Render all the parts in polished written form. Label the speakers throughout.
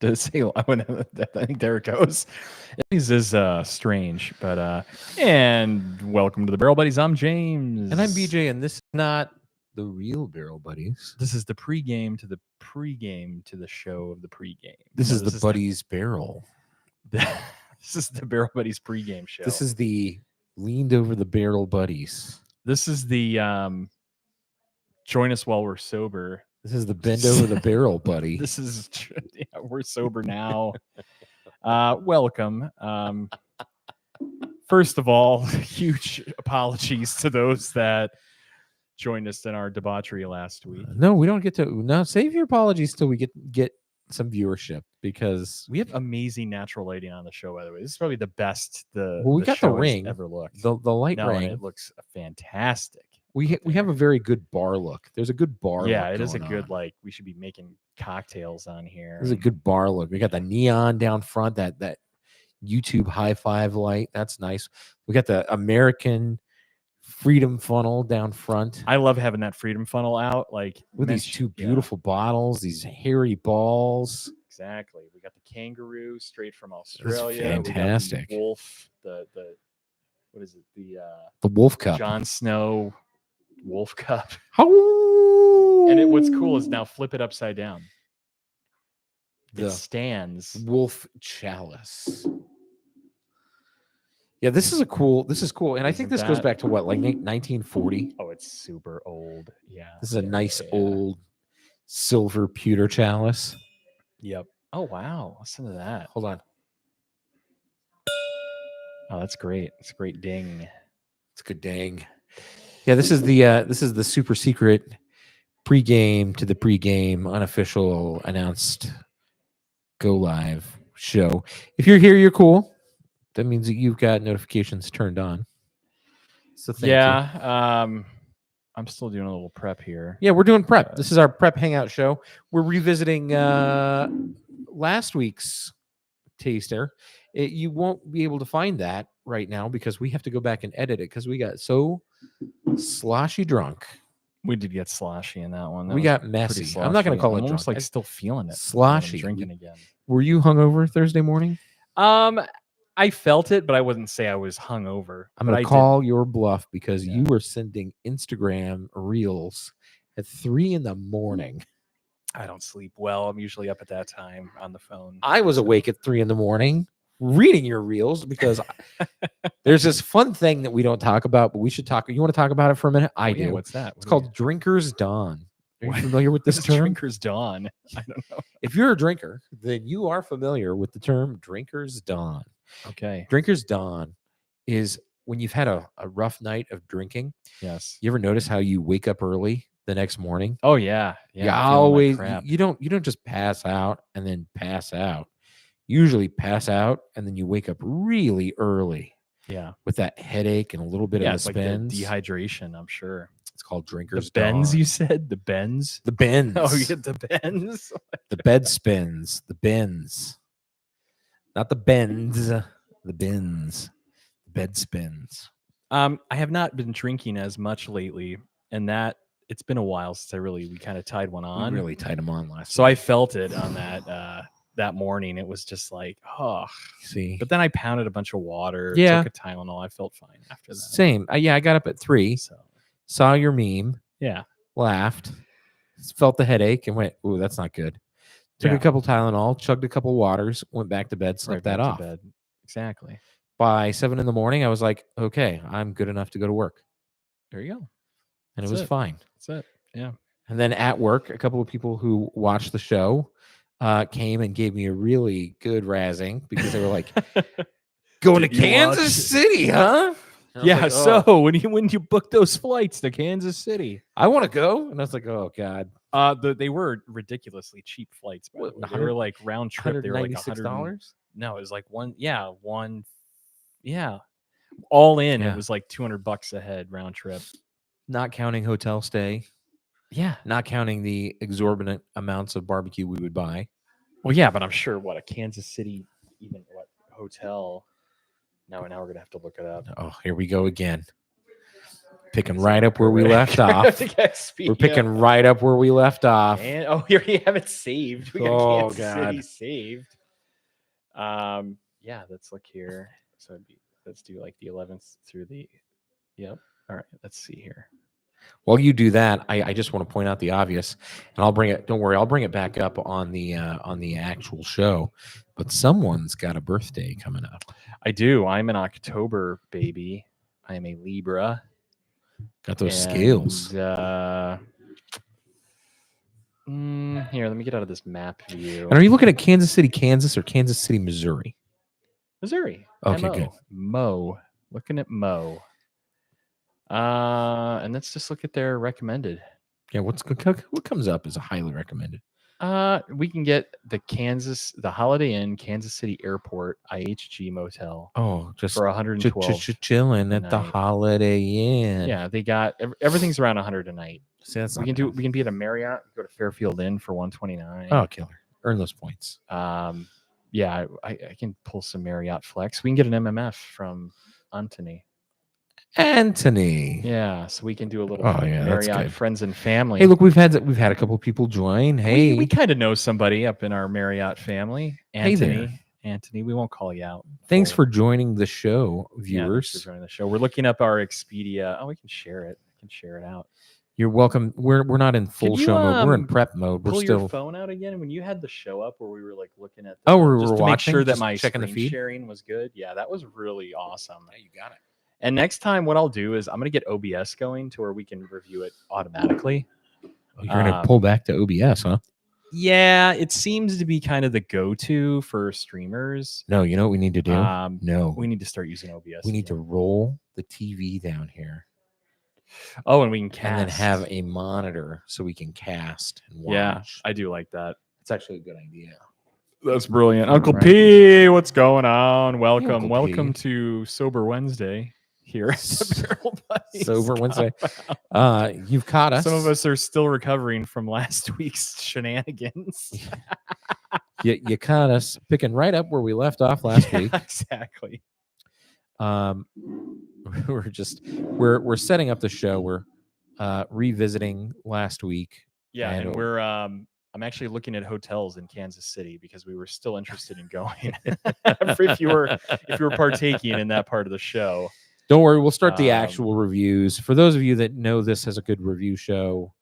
Speaker 1: to say, I think there it goes. This is strange, but and welcome to the Barrel Buddies. I'm James,
Speaker 2: And I'm BJ, and this is not the real Barrel Buddies.
Speaker 1: This is the pregame to the pregame to the show of the pregame.
Speaker 2: This is the Buddies Barrel.
Speaker 1: This is the Barrel Buddies pregame show.
Speaker 2: This is the leaned over the barrel buddies.
Speaker 1: This is the join us while we're sober.
Speaker 2: This is the bend over the barrel buddy.
Speaker 1: This is we're sober now. Welcome. First of all, huge apologies to those that joined us in our debauchery last week.
Speaker 2: No, we don't get to. No, save your apologies till we get some viewership, because
Speaker 1: we have amazing natural lighting on the show. By the way, this is probably the best
Speaker 2: we got the ring
Speaker 1: ever looked.
Speaker 2: The light ring.
Speaker 1: It looks fantastic.
Speaker 2: We have a very good bar look. There's a good bar.
Speaker 1: Yeah,
Speaker 2: look
Speaker 1: it is a good
Speaker 2: on.
Speaker 1: We should be making cocktails on here.
Speaker 2: There's a good bar look. We got the neon down front. That YouTube high five light. That's nice. We got the American Freedom funnel down front.
Speaker 1: I love having that Freedom funnel out, like
Speaker 2: with these two beautiful bottles, these hairy balls.
Speaker 1: Exactly. We got the kangaroo straight from Australia.
Speaker 2: Fantastic.
Speaker 1: The wolf. The what is it?
Speaker 2: The Wolf Cup.
Speaker 1: Jon Snow Wolf Cup.
Speaker 2: Oh.
Speaker 1: And what's cool is now flip it upside down. It stands.
Speaker 2: Wolf Chalice. Yeah, this is cool. And I think this goes back to what, like 1940?
Speaker 1: Oh, it's super old. Yeah.
Speaker 2: This is a nice old silver pewter chalice.
Speaker 1: Yep. Oh, wow. Listen to that.
Speaker 2: Hold on.
Speaker 1: Oh, that's great. It's a great ding.
Speaker 2: It's a good ding. Yeah, this is the super secret pregame to the pregame unofficial announced go live show. If you're here, you're cool. That means that you've got notifications turned on. So thank you.
Speaker 1: I'm still doing a little prep here.
Speaker 2: Yeah, we're doing prep. This is our prep hangout show. We're revisiting last week's taster. You won't be able to find that right now because we have to go back and edit it because we got so sloshy drunk.
Speaker 1: We did get sloshy in that one.
Speaker 2: We got messy. I'm not going to call it drunk.
Speaker 1: Almost like still feeling it.
Speaker 2: Sloshy.
Speaker 1: Drinking again.
Speaker 2: Were you hungover Thursday morning?
Speaker 1: I felt it, but I wouldn't say I was hungover.
Speaker 2: I'm going to call your bluff because you were sending Instagram reels at 3 a.m.
Speaker 1: I don't sleep well. I'm usually up at that time on the phone.
Speaker 2: I was awake at 3 a.m. reading your reels because there's this fun thing that we don't talk about, but we should talk. You want to talk about it for a minute? I do.
Speaker 1: What's that?
Speaker 2: It's called Drinker's Dawn. Are you familiar with this term?
Speaker 1: Drinker's Dawn. I don't know.
Speaker 2: If you're a drinker, then you are familiar with the term Drinker's Dawn.
Speaker 1: Okay.
Speaker 2: Drinker's Dawn is when you've had a rough night of drinking.
Speaker 1: Yes.
Speaker 2: You ever notice how you wake up early the next morning?
Speaker 1: Oh yeah.
Speaker 2: You always you don't just pass out and then pass out. You usually pass out and then you wake up really early.
Speaker 1: Yeah.
Speaker 2: With that headache and a little bit of the
Speaker 1: like
Speaker 2: spins.
Speaker 1: the dehydration, I'm sure.
Speaker 2: It's called Drinker's
Speaker 1: Dawn. The bends,
Speaker 2: Dawn.
Speaker 1: you said? The bends?
Speaker 2: The bends.
Speaker 1: Oh, you get the bends?
Speaker 2: The bed spins. The bends. Not the bends. The bends. The bed spins.
Speaker 1: I have not been drinking as much lately, and that it's been a while since we kind of tied one on.
Speaker 2: We really tied them on last
Speaker 1: So
Speaker 2: week.
Speaker 1: I felt it on that morning. It was just like, oh.
Speaker 2: See.
Speaker 1: But then I pounded a bunch of water.
Speaker 2: Yeah.
Speaker 1: Took a Tylenol. I felt fine after that.
Speaker 2: Same. I got up at 3.
Speaker 1: So.
Speaker 2: Saw your meme.
Speaker 1: Yeah.
Speaker 2: Laughed. Felt the headache and went, ooh, that's not good. Took a couple Tylenol, chugged a couple waters, went back to bed, slept that off.
Speaker 1: Bed. Exactly.
Speaker 2: By 7 a.m, I was like, okay, I'm good enough to go to work.
Speaker 1: There you go.
Speaker 2: And it was fine.
Speaker 1: That's it. Yeah.
Speaker 2: And then at work, a couple of people who watched the show came and gave me a really good razzing because they were like, going to Kansas City, huh?
Speaker 1: Yeah. Like, oh. So when you book those flights to Kansas City,
Speaker 2: I want to go. And I was like, oh God.
Speaker 1: They were ridiculously cheap flights. They were like round trip. They were like
Speaker 2: $196.
Speaker 1: No, it was like all in.
Speaker 2: Yeah.
Speaker 1: It was like $200 a head round trip,
Speaker 2: not counting hotel stay.
Speaker 1: Yeah,
Speaker 2: not counting the exorbitant amounts of barbecue we would buy.
Speaker 1: Well, yeah, but I'm sure a Kansas City hotel. Now we're gonna have to look it up.
Speaker 2: Oh, here we go again. picking right up where we left off. We're picking right up where we left off.
Speaker 1: And we already have it saved. We got
Speaker 2: Oh,
Speaker 1: Kansas City saved. Yeah, let's look here. So let's do like the 11th through the. Yep. All right. Let's see here.
Speaker 2: While you do that, I just want to point out the obvious, and I'll bring it. Don't worry, I'll bring it back up on the actual show. But someone's got a birthday coming up.
Speaker 1: I do. I'm an October baby. I am a Libra.
Speaker 2: Got those scales.
Speaker 1: Here, let me get out of this map view.
Speaker 2: And are you looking at Kansas City, Kansas, or Kansas City, Missouri?
Speaker 1: Missouri.
Speaker 2: Okay, good.
Speaker 1: Mo. Looking at Mo. And let's just look at their recommended.
Speaker 2: Yeah, what comes up is a highly recommended.
Speaker 1: We can get the Holiday Inn, Kansas City Airport IHG Motel.
Speaker 2: Oh, just
Speaker 1: for 112.
Speaker 2: Chilling at the Holiday Inn.
Speaker 1: Yeah, they got everything's around 100 a night.
Speaker 2: See,
Speaker 1: we can be at a Marriott, go to Fairfield Inn for 129.
Speaker 2: Oh, killer! Earn those points.
Speaker 1: Yeah, I can pull some Marriott Flex. We can get an MMF from Anthony. Yeah, so we can do a little Marriott friends and family.
Speaker 2: Hey, look, we've had a couple of people join. Hey,
Speaker 1: we kind of know somebody up in our Marriott family. Anthony, we won't call you out.
Speaker 2: Thanks for joining the show, viewers.
Speaker 1: Thanks for joining the show. We're looking up our Expedia. Oh, we can share it. We can share it out.
Speaker 2: You're welcome. We're not in full show mode. We're in prep mode. We're
Speaker 1: pull
Speaker 2: still
Speaker 1: your phone out again when you had the show up where we were like looking at.
Speaker 2: We were
Speaker 1: just to
Speaker 2: watching,
Speaker 1: make sure that
Speaker 2: just
Speaker 1: my
Speaker 2: checking the
Speaker 1: screen
Speaker 2: feed
Speaker 1: sharing was good. Yeah, that was really awesome.
Speaker 2: Yeah, you got it.
Speaker 1: And next time, what I'll do is I'm going to get OBS going to where we can review it automatically.
Speaker 2: Oh, you're going to pull back to OBS, huh?
Speaker 1: Yeah, it seems to be kind of the go-to for streamers.
Speaker 2: No, you know what we need to do? No,
Speaker 1: we need to start using OBS.
Speaker 2: We need to roll the TV down here.
Speaker 1: Oh, and we can cast.
Speaker 2: And then have a monitor so we can cast and watch.
Speaker 1: Yeah, I do like that.
Speaker 2: It's actually a good idea.
Speaker 1: That's brilliant. Uncle P, what's going on? Welcome to Sober Wednesday here at the Barrel Buddies.
Speaker 2: Sober Wednesday. You've caught us.
Speaker 1: Some of us are still recovering from last week's shenanigans.
Speaker 2: You caught us picking right up where we left off last week.
Speaker 1: Exactly.
Speaker 2: We're setting up the show. We're revisiting last week.
Speaker 1: Yeah, and we're I'm actually looking at hotels in Kansas City because we were still interested in going. if you were partaking in that part of the show.
Speaker 2: Don't worry, we'll start the actual reviews. For those of you that know this as a good review show,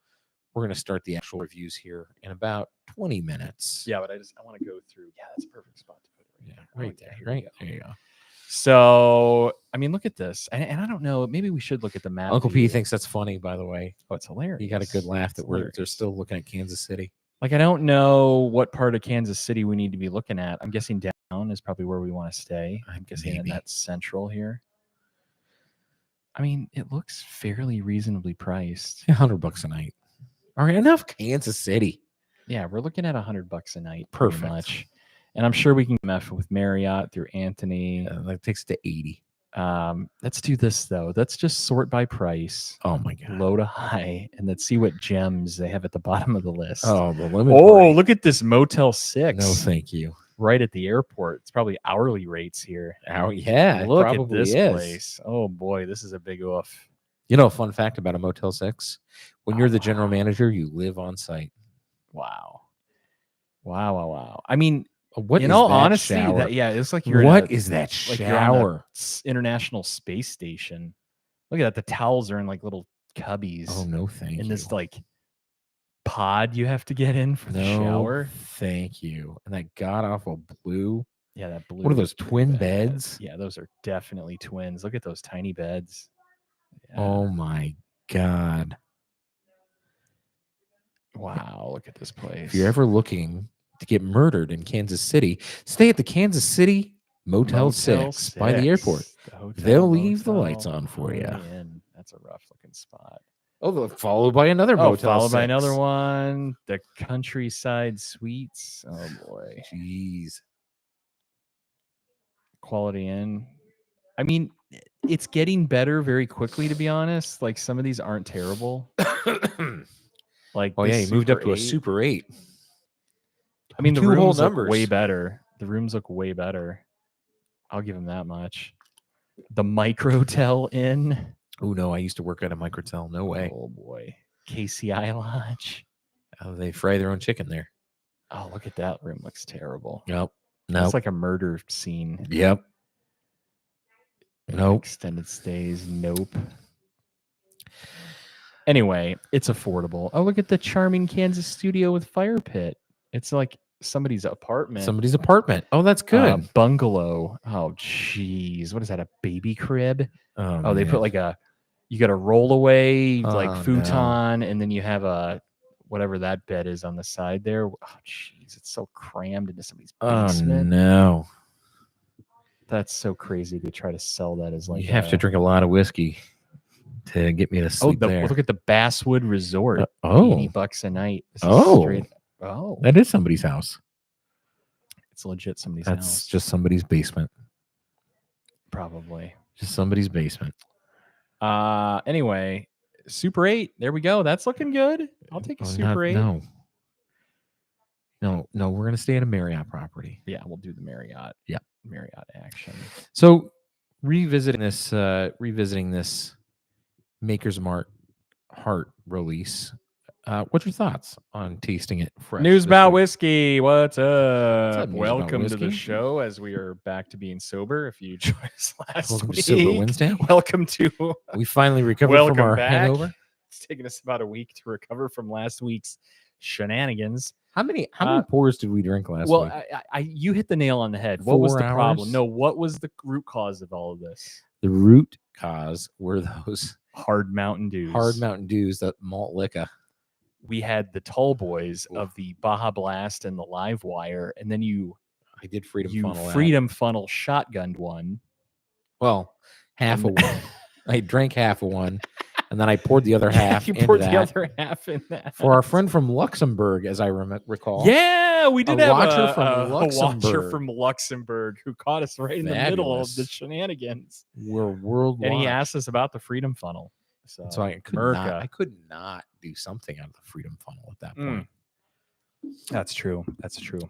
Speaker 2: we're going to start the actual reviews here in about 20 minutes.
Speaker 1: Yeah, but I want to go through. Yeah, that's a perfect spot to put it.
Speaker 2: Right there. Right there you go.
Speaker 1: So, I mean, look at this. And I don't know, maybe we should look at the map.
Speaker 2: Uncle P thinks that's funny, by the way.
Speaker 1: Oh, it's hilarious.
Speaker 2: He got a good laugh that they're still looking at Kansas City.
Speaker 1: Like, I don't know what part of Kansas City we need to be looking at. I'm guessing down is probably where we want to stay. I'm guessing in that central here. I mean, it looks fairly reasonably priced.
Speaker 2: $100 a night. All right, enough Kansas City.
Speaker 1: Yeah, we're looking at $100 a night.
Speaker 2: Perfect.
Speaker 1: Much. And I'm sure we can mess with Marriott through Anthony.
Speaker 2: That takes it to 80.
Speaker 1: Let's do this though. Let's just sort by price.
Speaker 2: Oh my god.
Speaker 1: Low to high, and let's see what gems they have at the bottom of the list.
Speaker 2: Oh, the limit.
Speaker 1: Oh, look at this Motel 6.
Speaker 2: No, thank you.
Speaker 1: Right at the airport. It's probably hourly rates here.
Speaker 2: Yeah,
Speaker 1: look at this place. Oh boy, this is a big oof.
Speaker 2: You know, a fun fact about a Motel 6: when you're the general manager, you live on site.
Speaker 1: Wow. Wow. I mean,
Speaker 2: what
Speaker 1: in all honesty, it's like you're.
Speaker 2: What is that shower?
Speaker 1: International Space Station. Look at that. The towels are in like little cubbies.
Speaker 2: Oh no, thank you.
Speaker 1: In this like pod you have to get in for the shower.
Speaker 2: Thank you. And that god awful blue.
Speaker 1: Yeah, that blue.
Speaker 2: What are those twin beds?
Speaker 1: Yeah, those are definitely twins. Look at those tiny beds. Yeah.
Speaker 2: Oh my god.
Speaker 1: Wow, look at this place.
Speaker 2: If you're ever looking to get murdered in Kansas City, stay at the Kansas City Motel 6 by the airport. They'll leave the lights on for you.
Speaker 1: That's a rough looking spot.
Speaker 2: Oh, followed by another Motel
Speaker 1: followed
Speaker 2: 6.
Speaker 1: by another one. The Countryside Suites. Oh boy.
Speaker 2: Jeez.
Speaker 1: Quality Inn. I mean, it's getting better very quickly, to be honest. Like, some of these aren't terrible. Like,
Speaker 2: oh yeah, he moved up to a Super 8.
Speaker 1: I mean, the rooms look way better. The rooms look way better. I'll give him that much. The Microtel Inn.
Speaker 2: Oh no, I used to work at a microtel. No way.
Speaker 1: Oh boy, KCI Lodge.
Speaker 2: They fry their own chicken there.
Speaker 1: Oh, look at that room. Looks terrible.
Speaker 2: Nope.
Speaker 1: It's like a murder scene.
Speaker 2: Yep. Nope.
Speaker 1: Extended stays. Nope. Anyway, it's affordable. Oh, look at the charming Kansas studio with fire pit. It's like somebody's apartment.
Speaker 2: Somebody's apartment. Oh, that's good.
Speaker 1: Bungalow. Oh, jeez. What is that? A baby crib?
Speaker 2: Oh,
Speaker 1: they
Speaker 2: man.
Speaker 1: put like you got a rollaway, like
Speaker 2: Oh,
Speaker 1: futon, and then you have a whatever that bed is on the side there. Oh, jeez. It's so crammed into somebody's basement.
Speaker 2: Oh, no.
Speaker 1: That's so crazy to try to sell that as like
Speaker 2: you have to drink a lot of whiskey to get me to sleep there.
Speaker 1: Look at the Basswood Resort. $80 a night.
Speaker 2: That is somebody's house.
Speaker 1: It's legit somebody's house.
Speaker 2: That's just somebody's basement.
Speaker 1: Probably.
Speaker 2: Just somebody's basement.
Speaker 1: Anyway, Super 8. There we go. That's looking good. I'll take a Super 8.
Speaker 2: No, we're going to stay at a Marriott property.
Speaker 1: Yeah, we'll do the Marriott.
Speaker 2: Yeah.
Speaker 1: Marriott action.
Speaker 2: So revisiting this Maker's Mark Heart release. What's your thoughts on tasting it fresh?
Speaker 1: News about whiskey. What's up?
Speaker 2: News
Speaker 1: Welcome
Speaker 2: about
Speaker 1: to the
Speaker 2: whiskey?
Speaker 1: show as we are back to being sober. If you joined us last
Speaker 2: Welcome
Speaker 1: week,
Speaker 2: to Sober Wednesday.
Speaker 1: Welcome to.
Speaker 2: We finally recovered
Speaker 1: Welcome
Speaker 2: from our
Speaker 1: back.
Speaker 2: hangover.
Speaker 1: It's taken us about a week to recover from last week's shenanigans.
Speaker 2: How many pours did we drink last week?
Speaker 1: Well, you hit the nail on the head. What was
Speaker 2: 4
Speaker 1: the problem?
Speaker 2: hours?
Speaker 1: No, what was the root cause of all of this?
Speaker 2: The root cause were those
Speaker 1: Hard Mountain Dews.
Speaker 2: That malt liquor.
Speaker 1: We had the tall boys of the Baja Blast and the Live Wire, and then
Speaker 2: I did Freedom
Speaker 1: Funnel shotgunned one.
Speaker 2: Well, half of one. I drank half of one, and then I poured the other half.
Speaker 1: You
Speaker 2: into
Speaker 1: poured
Speaker 2: that
Speaker 1: the other half in that
Speaker 2: for our friend from Luxembourg, as I recall.
Speaker 1: Yeah, we did
Speaker 2: A
Speaker 1: have
Speaker 2: watcher
Speaker 1: a
Speaker 2: from
Speaker 1: watcher
Speaker 2: Luxembourg.
Speaker 1: from Luxembourg who caught us right in the middle of the
Speaker 2: Fabulous.
Speaker 1: shenanigans.
Speaker 2: We're worldwide.
Speaker 1: And he asked us about the Freedom Funnel.
Speaker 2: So I could not do something out of the Freedom Funnel at that point.
Speaker 1: That's true.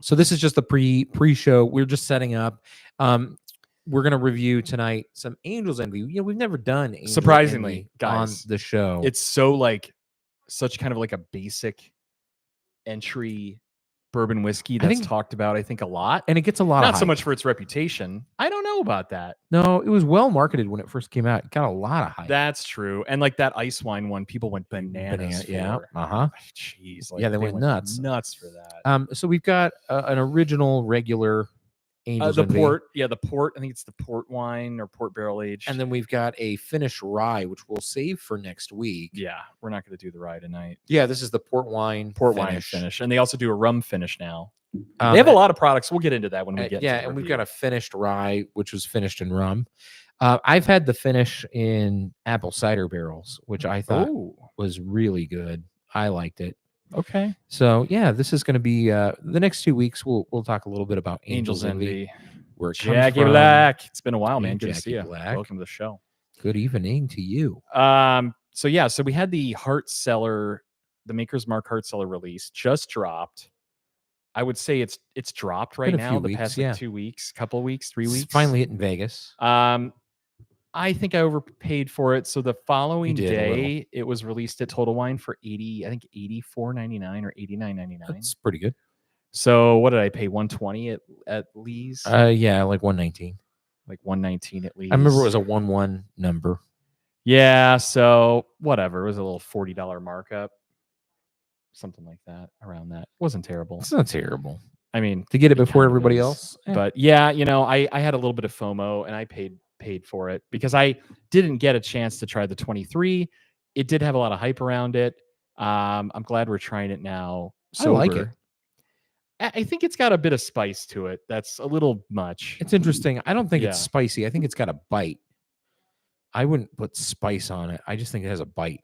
Speaker 2: So this is just the pre-show. We're just setting up. We're gonna review tonight some Angel's Envy. We've never done Angel's
Speaker 1: Surprisingly,
Speaker 2: Envy
Speaker 1: guys,
Speaker 2: on the show.
Speaker 1: It's so such kind of like a basic entry bourbon whiskey that's talked about, I think, a lot.
Speaker 2: And it gets a lot
Speaker 1: Not
Speaker 2: of
Speaker 1: so much for its reputation. I don't know about that.
Speaker 2: No, it was well marketed when it first came out. It got a lot of hype.
Speaker 1: That's true. And like that ice wine one, people went bananas for.
Speaker 2: Yeah. Uh-huh.
Speaker 1: Jeez.
Speaker 2: They went nuts.
Speaker 1: Nuts for that.
Speaker 2: So we've got an original regular Angel's Envy.
Speaker 1: Port. Yeah, the port. I think it's the port wine or port barrel aged.
Speaker 2: And then we've got a finished rye, which we'll save for next week.
Speaker 1: Yeah, we're not going to do the rye tonight.
Speaker 2: Yeah, this is the port wine
Speaker 1: finish. And they also do a rum finish now. They have a lot of products. We'll get into that when we get to the
Speaker 2: and we've
Speaker 1: review.
Speaker 2: got a finished rye, which was finished in rum. I've had the finish in apple cider barrels, which I thought was really good. I liked it.
Speaker 1: Okay.
Speaker 2: So yeah, this is going to be the next 2 weeks. We'll talk a little bit about Angel's Envy. Where it comes
Speaker 1: Jackie
Speaker 2: from.
Speaker 1: Black. It's been a while, man. Good to
Speaker 2: Jackie
Speaker 1: see you.
Speaker 2: Black.
Speaker 1: Welcome to the show.
Speaker 2: Good evening to you.
Speaker 1: So we had the Heart Cellar, the Maker's Mark Heart Cellar release just dropped. I would say it's dropped right now. The past 2 weeks, couple of weeks, 3 weeks.
Speaker 2: It's finally hitting Vegas.
Speaker 1: I think I overpaid for it. So the following day, it was released at Total Wine for $84.99 or $89.99.
Speaker 2: That's pretty good.
Speaker 1: So what did I pay? $120 at least?
Speaker 2: Yeah, like 119.
Speaker 1: Like 119 at least.
Speaker 2: I remember it was a 1-1 number.
Speaker 1: Yeah, so whatever. It was a little $40 markup. Something like that, around that. It wasn't terrible.
Speaker 2: It's not terrible.
Speaker 1: I mean,
Speaker 2: to get it before everybody else.
Speaker 1: But yeah, I had a little bit of FOMO and I paid for it because I didn't get a chance to try the 23. It did have a lot of hype around it. I'm glad we're trying it now. Sober.
Speaker 2: I like it.
Speaker 1: I think it's got a bit of spice to it. That's a little much.
Speaker 2: It's interesting. I don't think it's spicy. I think it's got a bite. I wouldn't put spice on it. I just think it has a bite.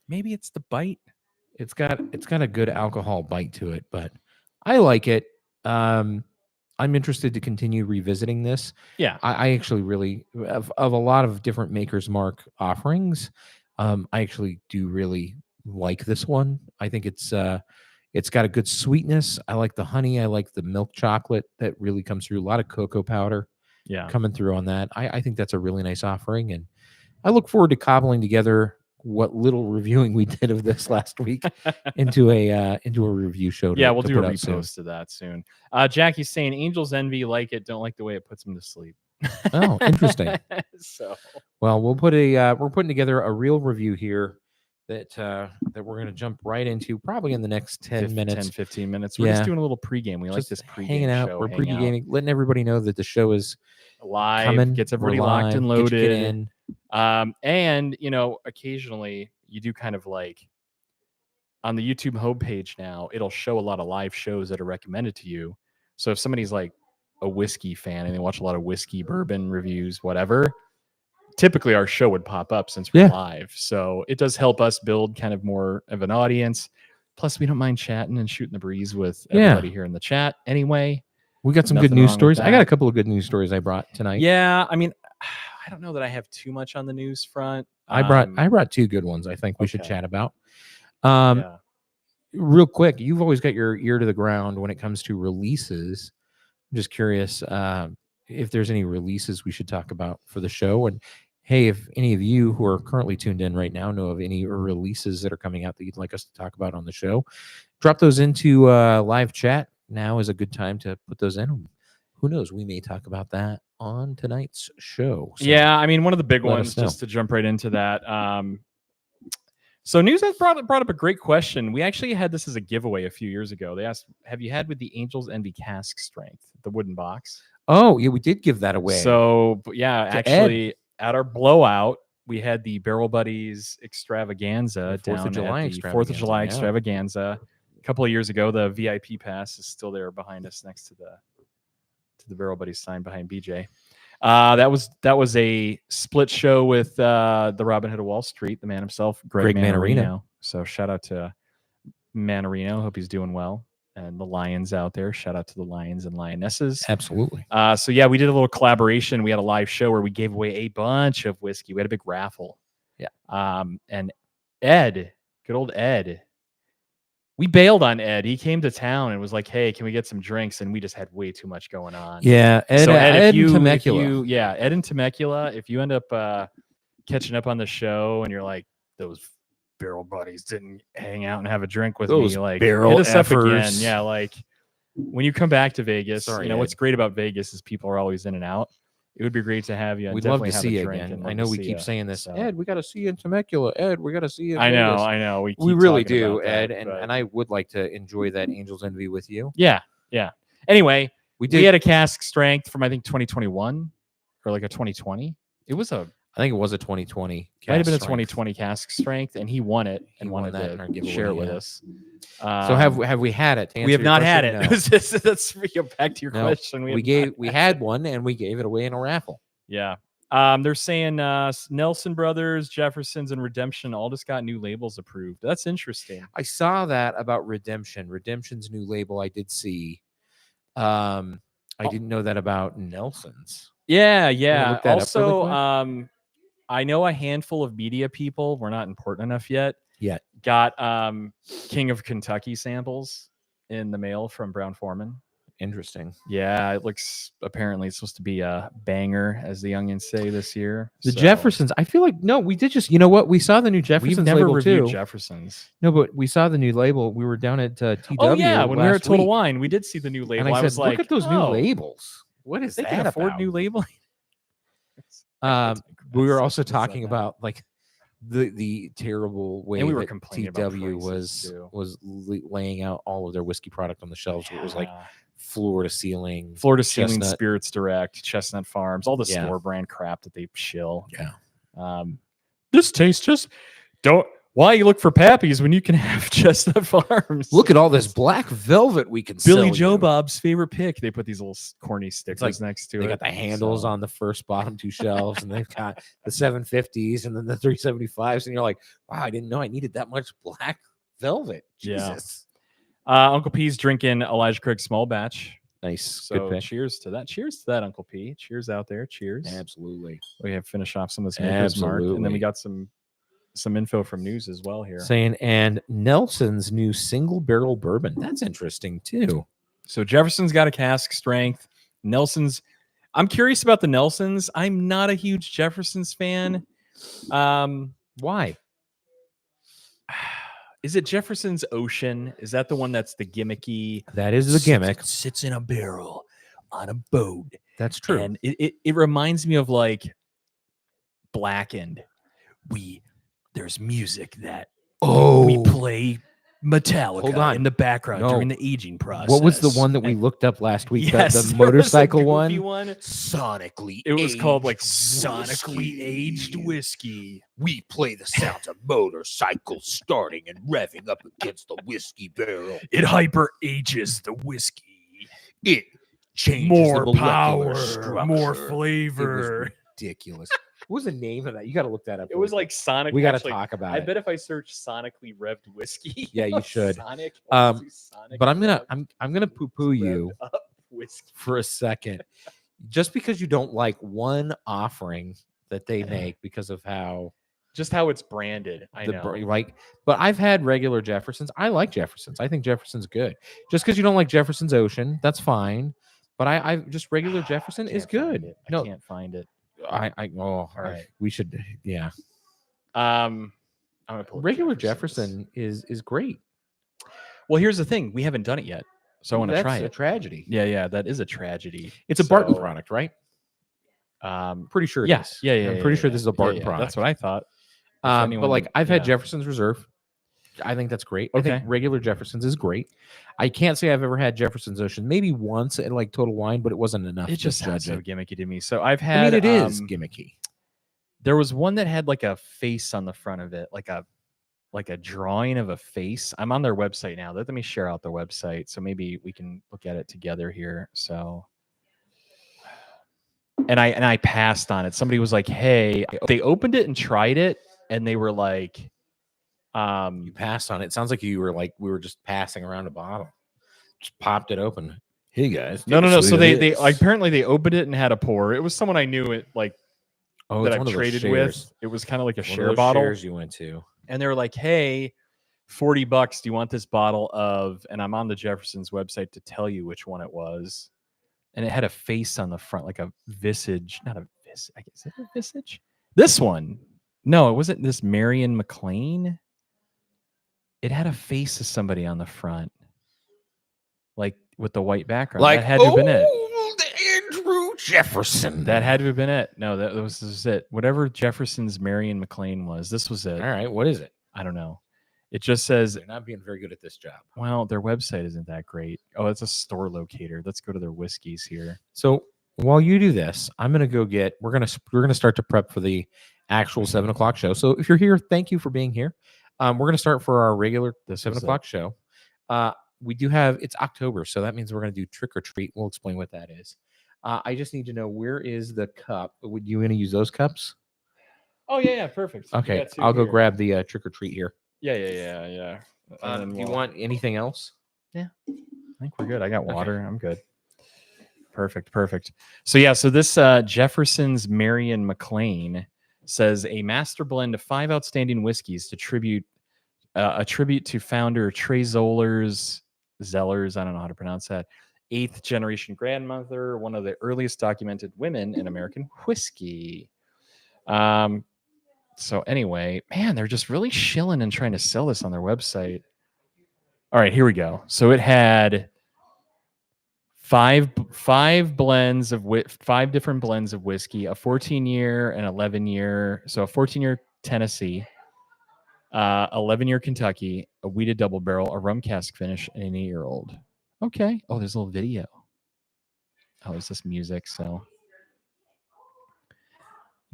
Speaker 1: Maybe it's the bite.
Speaker 2: It's got a good alcohol bite to it, but I like it. I'm interested to continue revisiting this. Yeah, I actually really of a lot of different Maker's Mark offerings. I actually do really like this one. I think it's got a good sweetness. I like the honey. I like the milk chocolate that really comes through. A lot of cocoa powder, coming through on that. I think that's a really nice offering, and I look forward to cobbling together what little reviewing we did of this last week into a review show.
Speaker 1: Yeah, we'll
Speaker 2: to
Speaker 1: do a
Speaker 2: put out soon.
Speaker 1: repost of that soon. Jackie's saying Angels envy, like it, don't like the way it puts them to sleep.
Speaker 2: Oh, interesting.
Speaker 1: So,
Speaker 2: well, we'll put we're putting together a real review here that we're going to jump right into probably in the next 10 minutes.
Speaker 1: 15 minutes. We're just doing a little pregame. We like this pregame
Speaker 2: hanging out.
Speaker 1: show.
Speaker 2: We're pre-gaming, letting everybody know that the show is
Speaker 1: live,
Speaker 2: coming,
Speaker 1: gets everybody locked and
Speaker 2: get
Speaker 1: loaded.
Speaker 2: in.
Speaker 1: And occasionally you do kind of like on the YouTube homepage now, it'll show a lot of live shows that are recommended to you. So if somebody's like a whiskey fan and they watch a lot of whiskey, bourbon reviews, whatever, typically our show would pop up since we're live. So it does help us build kind of more of an audience. Plus, we don't mind chatting and shooting the breeze with everybody here in the chat. Anyway,
Speaker 2: we got some good news stories. I got a couple of good news stories I brought tonight.
Speaker 1: Yeah, I mean, I don't know that I have too much on the news front.
Speaker 2: I brought two good ones I think we should chat about. Real quick, you've always got your ear to the ground when it comes to releases. I'm just curious if there's any releases we should talk about for the show. And hey, if any of you who are currently tuned in right now know of any releases that are coming out that you'd like us to talk about on the show, drop those into live chat. Now is a good time to put those in. Who knows? We may talk about that on tonight's show. So
Speaker 1: yeah, I mean, one of the big ones, just to jump right into that. So news has brought up a great question. We actually had this as a giveaway a few years ago. They asked, have you had with the Angels Envy cask strength, the wooden box?
Speaker 2: Oh, yeah, we did give that away.
Speaker 1: So, yeah, actually, at our blowout, we had the Barrel Buddies extravaganza down at the 4th of July extravaganza. A couple of years ago, the VIP pass is still there behind us next to the Barrel Buddies sign behind BJ. That was a split show with the Robin Hood of Wall Street, the man himself, Greg Manarino. So shout out to Manarino. Hope he's doing well. And the Lions out there. Shout out to the Lions and Lionesses.
Speaker 2: Absolutely.
Speaker 1: So yeah, we did a little collaboration. We had a live show where we gave away a bunch of whiskey. We had a big raffle.
Speaker 2: Yeah.
Speaker 1: And Ed, good old Ed, we bailed on Ed. He came to town and was like, "Hey, can we get some drinks?" And we just had way too much going on.
Speaker 2: Yeah, Ed and Temecula.
Speaker 1: Ed and Temecula. If you end up catching up on the show and you're like, those Barrel Buddies didn't hang out and have a drink with me, like
Speaker 2: barrel
Speaker 1: hit us up
Speaker 2: effers.
Speaker 1: again. Yeah, like when you come back to Vegas, what's great about Vegas is people are always in and out. It would be great to have you.
Speaker 2: We'd love to see you again. I know we keep saying this. So. Ed, we got to see you in Temecula. Ed, we got to see you in Vegas.
Speaker 1: I know.
Speaker 2: We really do, Ed. And I would like to enjoy that Angels Envy with you.
Speaker 1: Yeah. Anyway, we had a cask strength from, I think, 2021 or like a 2020. I think it
Speaker 2: was a 2020.
Speaker 1: Might have been a 2020 cask strength, and he won it and wanted to share it with us.
Speaker 2: So have we had it?
Speaker 1: We have not had it. No. Let's go back to your question.
Speaker 2: We had one and we gave it away in a raffle.
Speaker 1: Yeah. They're saying Nelson Brothers, Jeffersons, and Redemption all just got new labels approved. That's interesting.
Speaker 2: I saw that about Redemption. Redemption's new label I did see. I didn't know that about Nelson's.
Speaker 1: Yeah. Also, I know a handful of media people, we're not important enough yet, got King of Kentucky samples in the mail from Brown Foreman.
Speaker 2: Interesting.
Speaker 1: Yeah, it's supposed to be a banger, as the youngins say this year.
Speaker 2: The Jeffersons, I feel like, no, we did just, you know what? We saw the new Jeffersons
Speaker 1: label too. We've never reviewed
Speaker 2: too.
Speaker 1: Jeffersons.
Speaker 2: No, but we saw the new label. We were down at TW.
Speaker 1: Oh, yeah, when we were at Total Wine, we did see the new label.
Speaker 2: And I
Speaker 1: was like,
Speaker 2: look at those new labels. What is that? They can afford
Speaker 1: new labeling.
Speaker 2: We were also talking about like the terrible way
Speaker 1: and we were
Speaker 2: that
Speaker 1: complaining
Speaker 2: TW was laying out all of their whiskey product on the shelves. It was like floor to ceiling,
Speaker 1: Spirits Direct, Chestnut Farms, all the store brand crap that they shill.
Speaker 2: Yeah.
Speaker 1: This tastes just don't. Why you look for Pappy's when you can have Chestnut Farms?
Speaker 2: Look at all this black velvet we can
Speaker 1: Billy
Speaker 2: sell
Speaker 1: Joe
Speaker 2: you.
Speaker 1: Bob's favorite pick. They put these little corny stickers next to it.
Speaker 2: They got the handles on the first bottom two shelves, and they've got the 750s and then the 375s. And you're like, wow, I didn't know I needed that much black velvet. Jesus.
Speaker 1: Uncle P's drinking Elijah Craig small batch.
Speaker 2: Nice.
Speaker 1: So
Speaker 2: good pick.
Speaker 1: Cheers to that. Cheers to that, Uncle P. Cheers out there. Cheers.
Speaker 2: Absolutely.
Speaker 1: We have finished off some of this Maker's Mark, and then we got some info from news as well here.
Speaker 2: Saying, and Nelson's new single barrel bourbon. That's interesting too.
Speaker 1: So Jefferson's got a cask strength. Nelson's, I'm curious about the Nelson's. I'm not a huge Jefferson's fan.
Speaker 2: Why?
Speaker 1: Is it Jefferson's Ocean? Is that the one that's the gimmicky?
Speaker 2: That is the gimmick.
Speaker 1: Sits in a barrel on a boat.
Speaker 2: That's true.
Speaker 1: And it reminds me of like Blackened. There's music that we play Metallica in the background during the aging process.
Speaker 2: What was the one that we looked up last week?
Speaker 1: Yes,
Speaker 2: the motorcycle one?
Speaker 1: Sonically It was called like Sonically Aged Whiskey.
Speaker 3: We play the sounds of motorcycles starting and revving up against the whiskey barrel.
Speaker 1: It hyper ages the whiskey.
Speaker 3: It changes
Speaker 1: More
Speaker 3: the molecular
Speaker 1: power,
Speaker 3: structure.
Speaker 1: more flavor.
Speaker 2: Ridiculous. What was the name of that? You got to look that up.
Speaker 1: It was like Sonic.
Speaker 2: We got to
Speaker 1: actually,
Speaker 2: talk about
Speaker 1: I
Speaker 2: it.
Speaker 1: bet if I search sonically revved whiskey.
Speaker 2: Yeah, you should.
Speaker 1: Sonic.
Speaker 2: But I'm gonna poo-poo you
Speaker 1: revved up whiskey.
Speaker 2: for a second, just because you don't like one offering that they make because of how
Speaker 1: Just how it's branded. I know.
Speaker 2: like. But I've had regular Jeffersons. I like Jeffersons. I think Jefferson's good. Just because you don't like Jefferson's Ocean, that's fine. But I just regular Jefferson is good.
Speaker 1: I can't find it.
Speaker 2: All right. We should, yeah.
Speaker 1: I'm gonna pull
Speaker 2: Regular Jefferson is great.
Speaker 1: Well, here's the thing: we haven't done it yet, so I want to try
Speaker 2: That's a
Speaker 1: it.
Speaker 2: tragedy.
Speaker 1: Yeah, that is a tragedy.
Speaker 2: It's a Barton product, right? Pretty sure.
Speaker 1: Yes. Yeah.
Speaker 2: I'm pretty sure this is a Barton product.
Speaker 1: That's what I thought.
Speaker 2: But like I've had Jefferson's Reserve. I think that's great.
Speaker 1: Okay.
Speaker 2: I think regular Jefferson's is great. I can't say I've ever had Jefferson's Ocean. Maybe once at like Total Wine, but it wasn't enough.
Speaker 1: It just sounds so
Speaker 2: it.
Speaker 1: gimmicky to me. So I've had.
Speaker 2: I mean, it is gimmicky.
Speaker 1: There was one that had like a face on the front of it, like a drawing of a face. I'm on their website now. Let me share out their website, so maybe we can look at it together here. So. And I passed on it. Somebody was like, "Hey," they opened it and tried it, and they were like,
Speaker 2: You passed on it. Sounds like you were like we were just passing around a bottle. Just popped it open. Hey guys.
Speaker 1: No. So they apparently they opened it and had a pour. It was someone I knew it like that I've traded with. It was kind of like a share bottle.
Speaker 2: Shares you went to,
Speaker 1: and they were like, "Hey, $40. Do you want this bottle of?" And I'm on the Jefferson's website to tell you which one it was. And it had a face on the front, like a visage, not a visage. I guess is it a visage. This one, no, it wasn't. This Marion McLean. It had a face of somebody on the front, like with the white background.
Speaker 3: Like,
Speaker 1: that had to have been it.
Speaker 3: Andrew Jefferson.
Speaker 1: That had to have been it. No, that was it. Whatever Jefferson's Marion McLean was, this was it.
Speaker 2: All right, what is it?
Speaker 1: I don't know. It just says
Speaker 2: They're not being very good at this job.
Speaker 1: Well, their website isn't that great. Oh, it's a store locator. Let's go to their whiskeys here.
Speaker 2: So while you do this, I'm gonna go get. We're gonna start to prep for the actual 7:00 show. So if you're here, thank you for being here. We're gonna start for our regular 7:00 show. We do have it's October, so that means we're gonna do trick or treat. We'll explain what that is. I just need to know where is the cup. Would you want to use those cups?
Speaker 1: Oh yeah, perfect.
Speaker 2: Okay, I'll go grab the trick or treat here.
Speaker 1: Yeah.
Speaker 2: Do you want anything else?
Speaker 1: Yeah, I think we're good. I got water. Okay. I'm good. Perfect. So yeah, so this Jefferson's Marion McLean says a master blend of 5 outstanding whiskeys to a tribute to founder Trey Zellers. I don't know how to pronounce that. 8th generation grandmother, one of the earliest documented women in American whiskey. So anyway, man, they're just really shilling and trying to sell this on their website. All right, here we go. So it had five different blends of whiskey, a 14-year and 11-year. So a 14-year Tennessee, 11-year Kentucky, a wheated double barrel, a rum cask finish, and an 8-year-old. Okay. Oh, there's a little video. Oh, is this music? So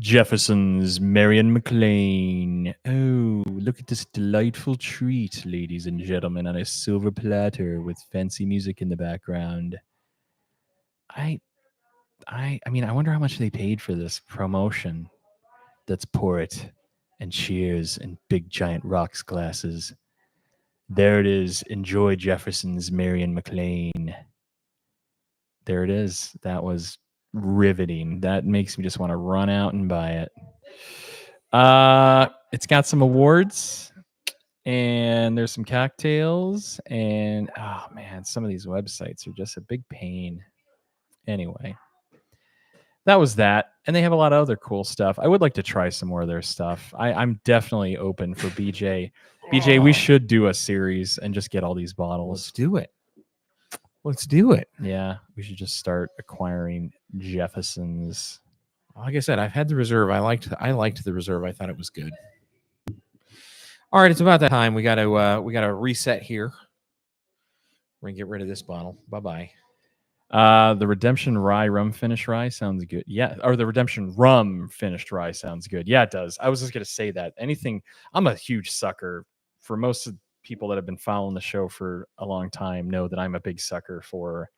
Speaker 1: Jefferson's Marion McLean. Oh, look at this delightful treat, ladies and gentlemen, on a silver platter with fancy music in the background. I mean, I wonder how much they paid for this promotion. Let's pour it and cheers in big giant rocks glasses. There it is. Enjoy Jefferson's Marion McLean. There it is. That was riveting. That makes me just want to run out and buy it. It's got some awards and there's some cocktails and oh man, some of these websites are just a big pain. Anyway, that was that. And they have a lot of other cool stuff. I would like to try some more of their stuff. I'm definitely open for BJ. BJ, we should do a series and just get all these bottles.
Speaker 2: Let's do it. Let's do it.
Speaker 1: Yeah, we should just start acquiring Jefferson's.
Speaker 2: Like I said, I've had the reserve. I liked the reserve. I thought it was good. All right, it's about that time. We got to reset here. We're gonna get rid of this bottle. Bye-bye.
Speaker 1: The Redemption Rye Rum Finished Rye sounds good. Yeah, or the Redemption Rum Finished Rye sounds good. Yeah, it does. I was just gonna say that. Anything. I'm a huge sucker. For most of the people that have been following the show for a long time know that I'm a big sucker for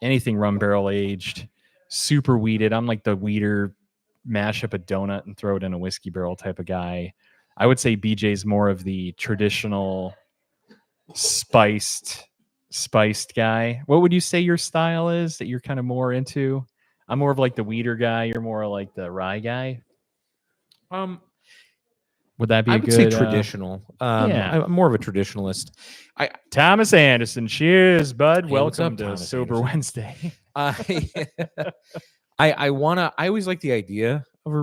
Speaker 1: anything rum barrel aged, super weeded. I'm like the weeder, mash up a donut and throw it in a whiskey barrel type of guy. I would say BJ's more of the traditional spiced guy. What would you say your style is that you're kind of more into? I'm more of like the weeder guy. You're more like the rye guy. Would that be
Speaker 2: I
Speaker 1: a
Speaker 2: would
Speaker 1: good
Speaker 2: say traditional.
Speaker 1: yeah.
Speaker 2: I'm more of a traditionalist.
Speaker 1: Thomas Anderson, cheers, bud.
Speaker 2: Hey, what's
Speaker 1: Welcome
Speaker 2: up,
Speaker 1: to
Speaker 2: Thomas
Speaker 1: Sober
Speaker 2: Anderson?
Speaker 1: Wednesday.
Speaker 2: I always like the idea of a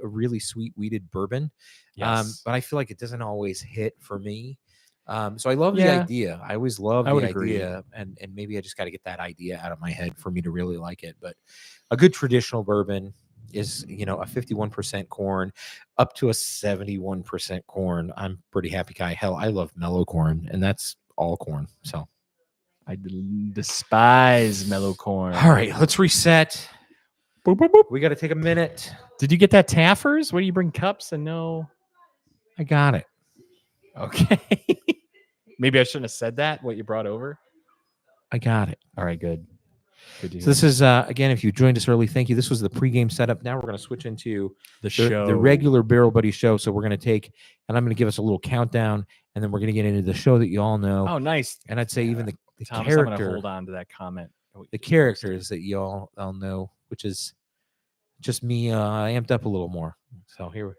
Speaker 2: really sweet weeded bourbon.
Speaker 1: Yes.
Speaker 2: But I feel like it doesn't always hit for me. So I love the
Speaker 1: Yeah.
Speaker 2: idea. I always love
Speaker 1: I
Speaker 2: the
Speaker 1: would agree.
Speaker 2: idea, and maybe I just got to get that idea out of my head for me to really like it. But a good traditional bourbon is, a 51% corn up to a 71% corn. I'm pretty happy guy. Hell, I love mellow corn, and that's all corn. So
Speaker 1: I despise mellow corn.
Speaker 2: all right, let's reset.
Speaker 1: Boop, boop, boop.
Speaker 2: We got to take a minute.
Speaker 1: Did you get that Taffers? What do you bring cups and no?
Speaker 2: I got it.
Speaker 1: Okay. Maybe I shouldn't have said that. What you brought over?
Speaker 2: I got it.
Speaker 1: All right, good. Good to
Speaker 2: So
Speaker 1: hear.
Speaker 2: this is again, if you joined us early, thank you. This was the pregame setup. Now we're going to switch into
Speaker 1: the show,
Speaker 2: the regular Barrel Buddy show. So we're going to take, and I'm going to give us a little countdown, and then we're going to get into the show that you all know.
Speaker 1: Oh, nice.
Speaker 2: And I'd say even the
Speaker 1: Thomas, I'm
Speaker 2: character,
Speaker 1: gonna hold on to that comment.
Speaker 2: the characters that you all know, which is just me amped up a little more. So here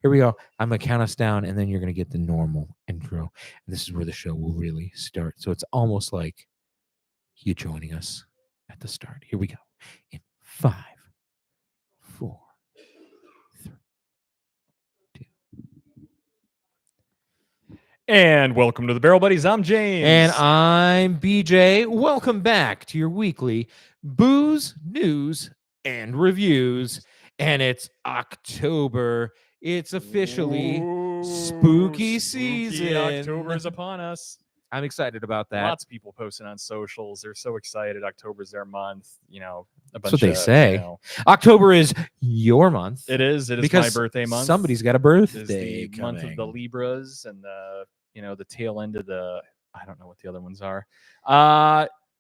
Speaker 2: we go. I'm gonna count us down, and then you're gonna get the normal intro. And this is where the show will really start. So it's almost like you joining us at the start. Here we go. In 5, 4, 3, 2.
Speaker 1: And welcome to the Barrel Buddies. I'm James.
Speaker 2: And I'm BJ. Welcome back to your weekly booze, news, and reviews. And it's October. It's officially spooky season.
Speaker 1: October is upon us.
Speaker 2: I'm excited about that.
Speaker 1: Lots of people posting on socials. They're so excited. October's their month. A bunch
Speaker 2: That's what they
Speaker 1: of,
Speaker 2: say. October is your month.
Speaker 1: It is. It is
Speaker 2: because
Speaker 1: my birthday month.
Speaker 2: Somebody's got a
Speaker 1: It
Speaker 2: birthday.
Speaker 1: is the month of the Libras and the tail end of the, I don't know what the other ones are.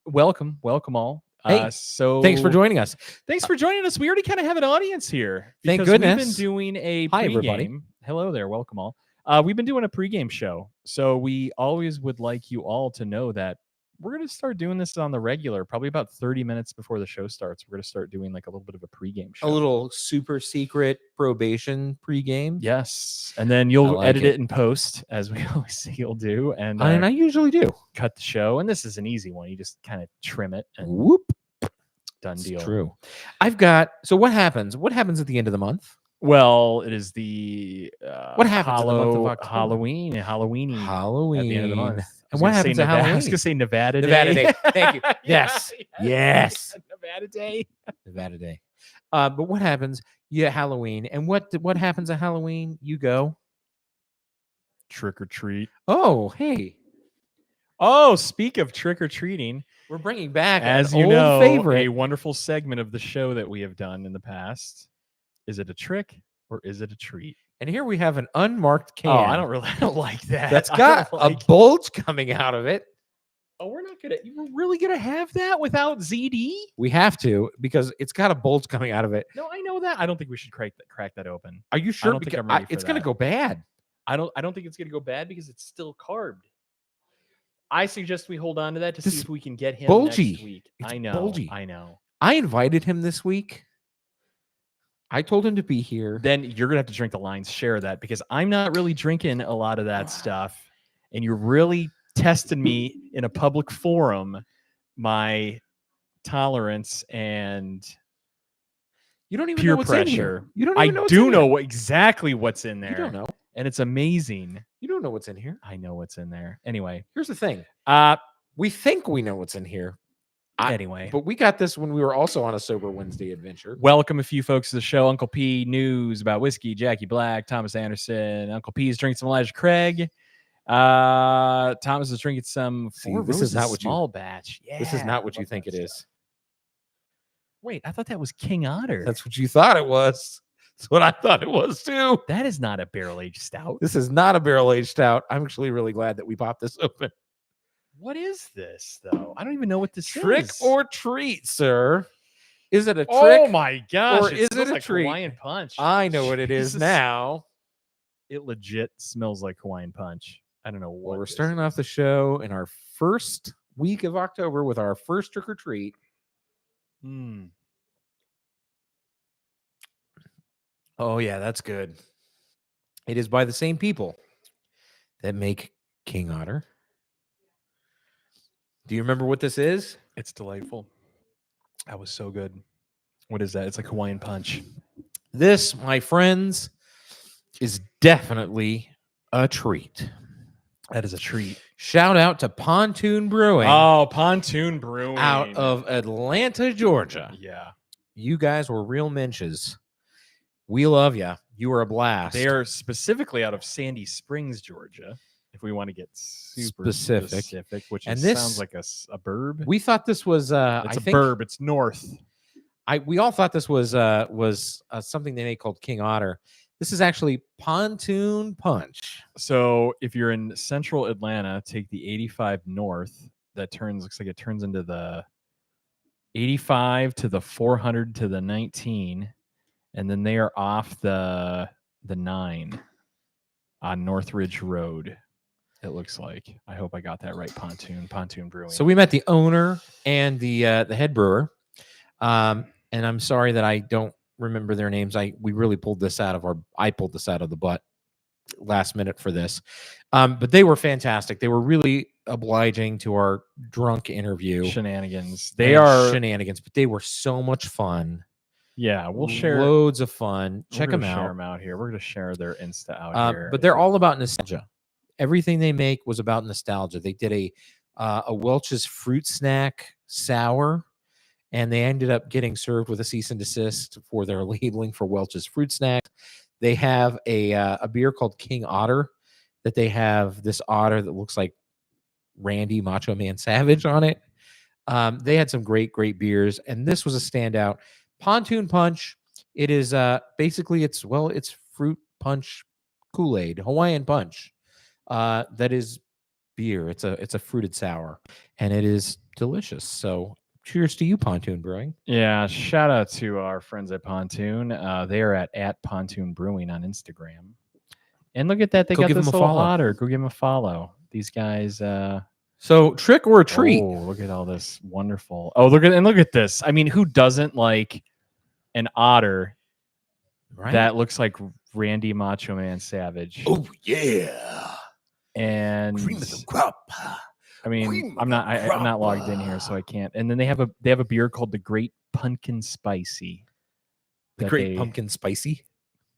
Speaker 1: Welcome all.
Speaker 2: Hey,
Speaker 1: so
Speaker 2: thanks for joining us.
Speaker 1: Thanks for joining us. We already kind of have an audience here.
Speaker 2: Thank
Speaker 1: because
Speaker 2: goodness.
Speaker 1: We've been doing a
Speaker 2: Hi, everybody.
Speaker 1: pregame. Hello there. Welcome all. We've been doing a pregame show. So we always would like you all to know that we're going to start doing this on the regular, probably about 30 minutes before the show starts. We're going to start doing like a little bit of a pregame show.
Speaker 2: A little super secret probation pregame.
Speaker 1: Yes. And then you'll
Speaker 2: like
Speaker 1: edit
Speaker 2: it.
Speaker 1: it in post, as we always say you'll do. And
Speaker 2: I usually do.
Speaker 1: cut the show. And this is an easy one. You just kind of trim it and
Speaker 2: Whoop.
Speaker 1: done
Speaker 2: It's
Speaker 1: deal.
Speaker 2: true. I've got. So what happens? What happens at the end of the month?
Speaker 1: Well, it is the
Speaker 2: What happens in the month of October?
Speaker 1: Halloween at the end of the month.
Speaker 2: And what happens at Halloween?
Speaker 1: I was going to say Nevada Day.
Speaker 2: Nevada Day. Thank you. Yes. Yes.
Speaker 1: Nevada Day.
Speaker 2: Nevada Day. But what happens? Yeah, Halloween. And what happens at Halloween? You go.
Speaker 1: Trick or treat.
Speaker 2: Oh, hey.
Speaker 1: Oh, speak of trick or treating,
Speaker 2: We're bringing back
Speaker 1: as
Speaker 2: an
Speaker 1: you
Speaker 2: old
Speaker 1: know,
Speaker 2: favorite.
Speaker 1: a wonderful segment of the show that we have done in the past. Is it a trick or is it a treat?
Speaker 2: And here we have an unmarked can.
Speaker 1: Oh, I don't like that.
Speaker 2: That's
Speaker 1: I
Speaker 2: got
Speaker 1: don't
Speaker 2: a
Speaker 1: like-
Speaker 2: bulge coming out of it.
Speaker 1: Oh, we're really gonna have that without ZD?
Speaker 2: We have to because it's got a bulge coming out of it.
Speaker 1: No, I know that. I don't think we should crack that open.
Speaker 2: Are you sure?
Speaker 1: don't think
Speaker 2: Because
Speaker 1: I'm ready for
Speaker 2: it's going to
Speaker 1: that.
Speaker 2: go bad.
Speaker 1: I don't think it's gonna go bad because it's still carbed. I suggest we hold on to that to see
Speaker 2: This
Speaker 1: if we can get him
Speaker 2: bulgy.
Speaker 1: next week.
Speaker 2: It's
Speaker 1: I know.
Speaker 2: bulgy.
Speaker 1: I know.
Speaker 2: I invited him this week. I told him to be here.
Speaker 1: Then you're gonna have to drink the lion's share of that because I'm not really drinking a lot of that stuff, and you're really testing me in a public forum, my tolerance and
Speaker 2: You don't even
Speaker 1: Peer
Speaker 2: know what's in here.
Speaker 1: pressure.
Speaker 2: You don't
Speaker 1: I
Speaker 2: even know what's in
Speaker 1: do know
Speaker 2: here.
Speaker 1: what exactly what's in there.
Speaker 2: You don't know.
Speaker 1: And it's amazing.
Speaker 2: You don't know what's in here.
Speaker 1: I know what's in there. Anyway.
Speaker 2: Here's the thing.
Speaker 1: Uh
Speaker 2: We think we know what's in here.
Speaker 1: Anyway.
Speaker 2: But we got this when we were also on a Sober Wednesday adventure.
Speaker 1: Welcome a few folks to the show. Uncle P news about whiskey, Jackie Black, Thomas Anderson. Uncle P is drinking some Elijah Craig. Thomas is drinking some Four
Speaker 2: this
Speaker 1: Roses
Speaker 2: is not what you-
Speaker 1: small batch. Yeah,
Speaker 2: This is not what
Speaker 1: I
Speaker 2: you
Speaker 1: love
Speaker 2: think
Speaker 1: that
Speaker 2: it
Speaker 1: stuff.
Speaker 2: is.
Speaker 1: Wait, I thought that was King Otter.
Speaker 2: That's what you thought it was. That's what I thought it was too.
Speaker 1: That is not a barrel-aged stout.
Speaker 2: This is not a barrel-aged stout. I'm actually really glad that we popped this open.
Speaker 1: What is this, though? I don't even know what this
Speaker 2: Trick
Speaker 1: is.
Speaker 2: or treat, sir? Is it a trick?
Speaker 1: Oh my gosh!
Speaker 2: or
Speaker 1: it
Speaker 2: is
Speaker 1: smells
Speaker 2: it a
Speaker 1: like
Speaker 2: treat?
Speaker 1: Hawaiian Punch.
Speaker 2: I know what it is
Speaker 1: Jesus.
Speaker 2: now.
Speaker 1: It legit smells like Hawaiian Punch. I don't know what.
Speaker 2: Well, we're
Speaker 1: this
Speaker 2: starting
Speaker 1: is.
Speaker 2: off the show in our first week of October with our first trick or treat.
Speaker 1: Mm.
Speaker 2: Oh, yeah, that's good. It is by the same people that make King Otter. Do you remember what this is?
Speaker 1: It's delightful. That was so good. What is that? It's like Hawaiian Punch.
Speaker 2: This, my friends, is definitely a treat.
Speaker 1: That is a treat.
Speaker 2: Shout out to Pontoon Brewing
Speaker 1: Oh, Pontoon Brewing
Speaker 2: out of Atlanta, Georgia.
Speaker 1: Yeah.
Speaker 2: You guys were real menches. We love you. You were a blast.
Speaker 1: They are specifically out of Sandy Springs, Georgia. If we want to get super
Speaker 2: Specific.
Speaker 1: which
Speaker 2: And
Speaker 1: is,
Speaker 2: this-
Speaker 1: sounds like a burb.
Speaker 2: We thought this was.
Speaker 1: It's
Speaker 2: I
Speaker 1: a
Speaker 2: think
Speaker 1: burb. It's north.
Speaker 2: we all thought this was something they made called King Otter. This is actually Pontoon Punch.
Speaker 1: So if you're in central Atlanta, take the 85 north. That looks like it turns into the 85 to the 400 to the 19, and then they are off the 9 on Northridge Road. It looks like. I hope I got that right. Pontoon Brewing.
Speaker 2: So we met the owner and the head brewer, and I'm sorry that I don't remember their names. We really pulled this out of I pulled this out of the butt last minute for this, but they were fantastic. They were really obliging to our drunk interview
Speaker 1: shenanigans.
Speaker 2: and
Speaker 1: They are
Speaker 2: shenanigans, but they were so much fun.
Speaker 1: Yeah, we'll share.
Speaker 2: Loads of fun. Check them
Speaker 1: Share
Speaker 2: out.
Speaker 1: them out here. We're gonna share their Insta out here.
Speaker 2: But they're all about nostalgia. Everything they make was about nostalgia. They did a Welch's fruit snack sour, and they ended up getting served with a cease and desist for their labeling for Welch's fruit snack. They have a beer called King Otter that they have this otter that looks like Randy Macho Man Savage on it. They had some great beers, and this was a standout. Pontoon Punch. It is basically it's fruit punch Kool-Aid, Hawaiian Punch. That is beer. It's a fruited sour, and it is delicious. So cheers to you, Pontoon Brewing.
Speaker 1: Yeah, shout out to our friends at Pontoon. They are at Pontoon Brewing on Instagram. And look at that, they
Speaker 2: Go
Speaker 1: got
Speaker 2: give
Speaker 1: this
Speaker 2: them a
Speaker 1: little
Speaker 2: follow.
Speaker 1: otter. Go give them a follow. These guys.
Speaker 2: So trick or treat.
Speaker 1: Oh, look at all this wonderful. Oh, look at this. I mean, who doesn't like an otter
Speaker 2: Right?
Speaker 1: that looks like Randy Macho Man Savage?
Speaker 3: Oh yeah,
Speaker 1: And
Speaker 3: cream of the crop.
Speaker 1: I mean,
Speaker 3: Cream of
Speaker 1: I'm not
Speaker 3: the
Speaker 1: I'm not
Speaker 3: crop.
Speaker 1: logged in here, so I can't. And then they have a beer called the Great Pumpkin Spicy.
Speaker 2: The
Speaker 1: that
Speaker 2: Great
Speaker 1: they-
Speaker 2: Pumpkin Spicy.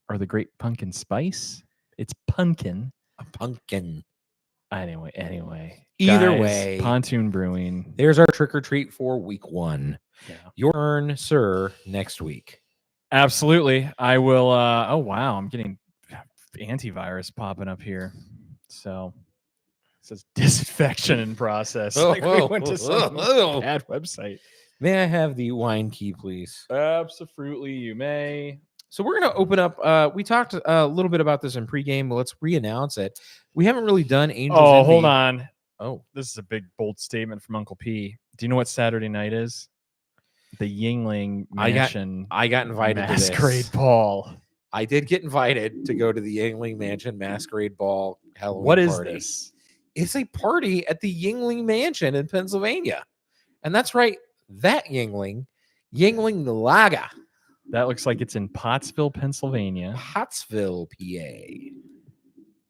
Speaker 1: or the Great Pumpkin Spice. It's pumpkin.
Speaker 2: A pumpkin.
Speaker 1: Anyway.
Speaker 2: Either
Speaker 1: Guys,
Speaker 2: way.
Speaker 1: Pontoon Brewing.
Speaker 2: There's our trick or treat for week 1.
Speaker 1: Yeah.
Speaker 2: Your turn, sir, next week.
Speaker 1: Absolutely. I will oh wow, I'm getting antivirus popping up here. So it says disinfection in process. Like we went to some bad website.
Speaker 2: May I have the wine key, please?
Speaker 1: Absolutely, you may.
Speaker 2: So we're going to open up. We talked a little bit about this in pregame, but let's re-announce it. We haven't really done Angels.
Speaker 1: Oh,
Speaker 2: Envy.
Speaker 1: hold on.
Speaker 2: Oh,
Speaker 1: This is a big bold statement from Uncle P. Do you know what Saturday night is? The Yingling Mansion
Speaker 2: I got invited to
Speaker 1: Masquerade
Speaker 2: this.
Speaker 1: Ball.
Speaker 2: I did get invited to go to the Yingling Mansion Masquerade Ball Halloween
Speaker 1: What is
Speaker 2: party.
Speaker 1: this?
Speaker 2: It's a party at the Yingling Mansion in Pennsylvania. And that's right, that Yingling Lager,
Speaker 1: That looks like it's in Pottsville, Pennsylvania.
Speaker 2: Pottsville, PA.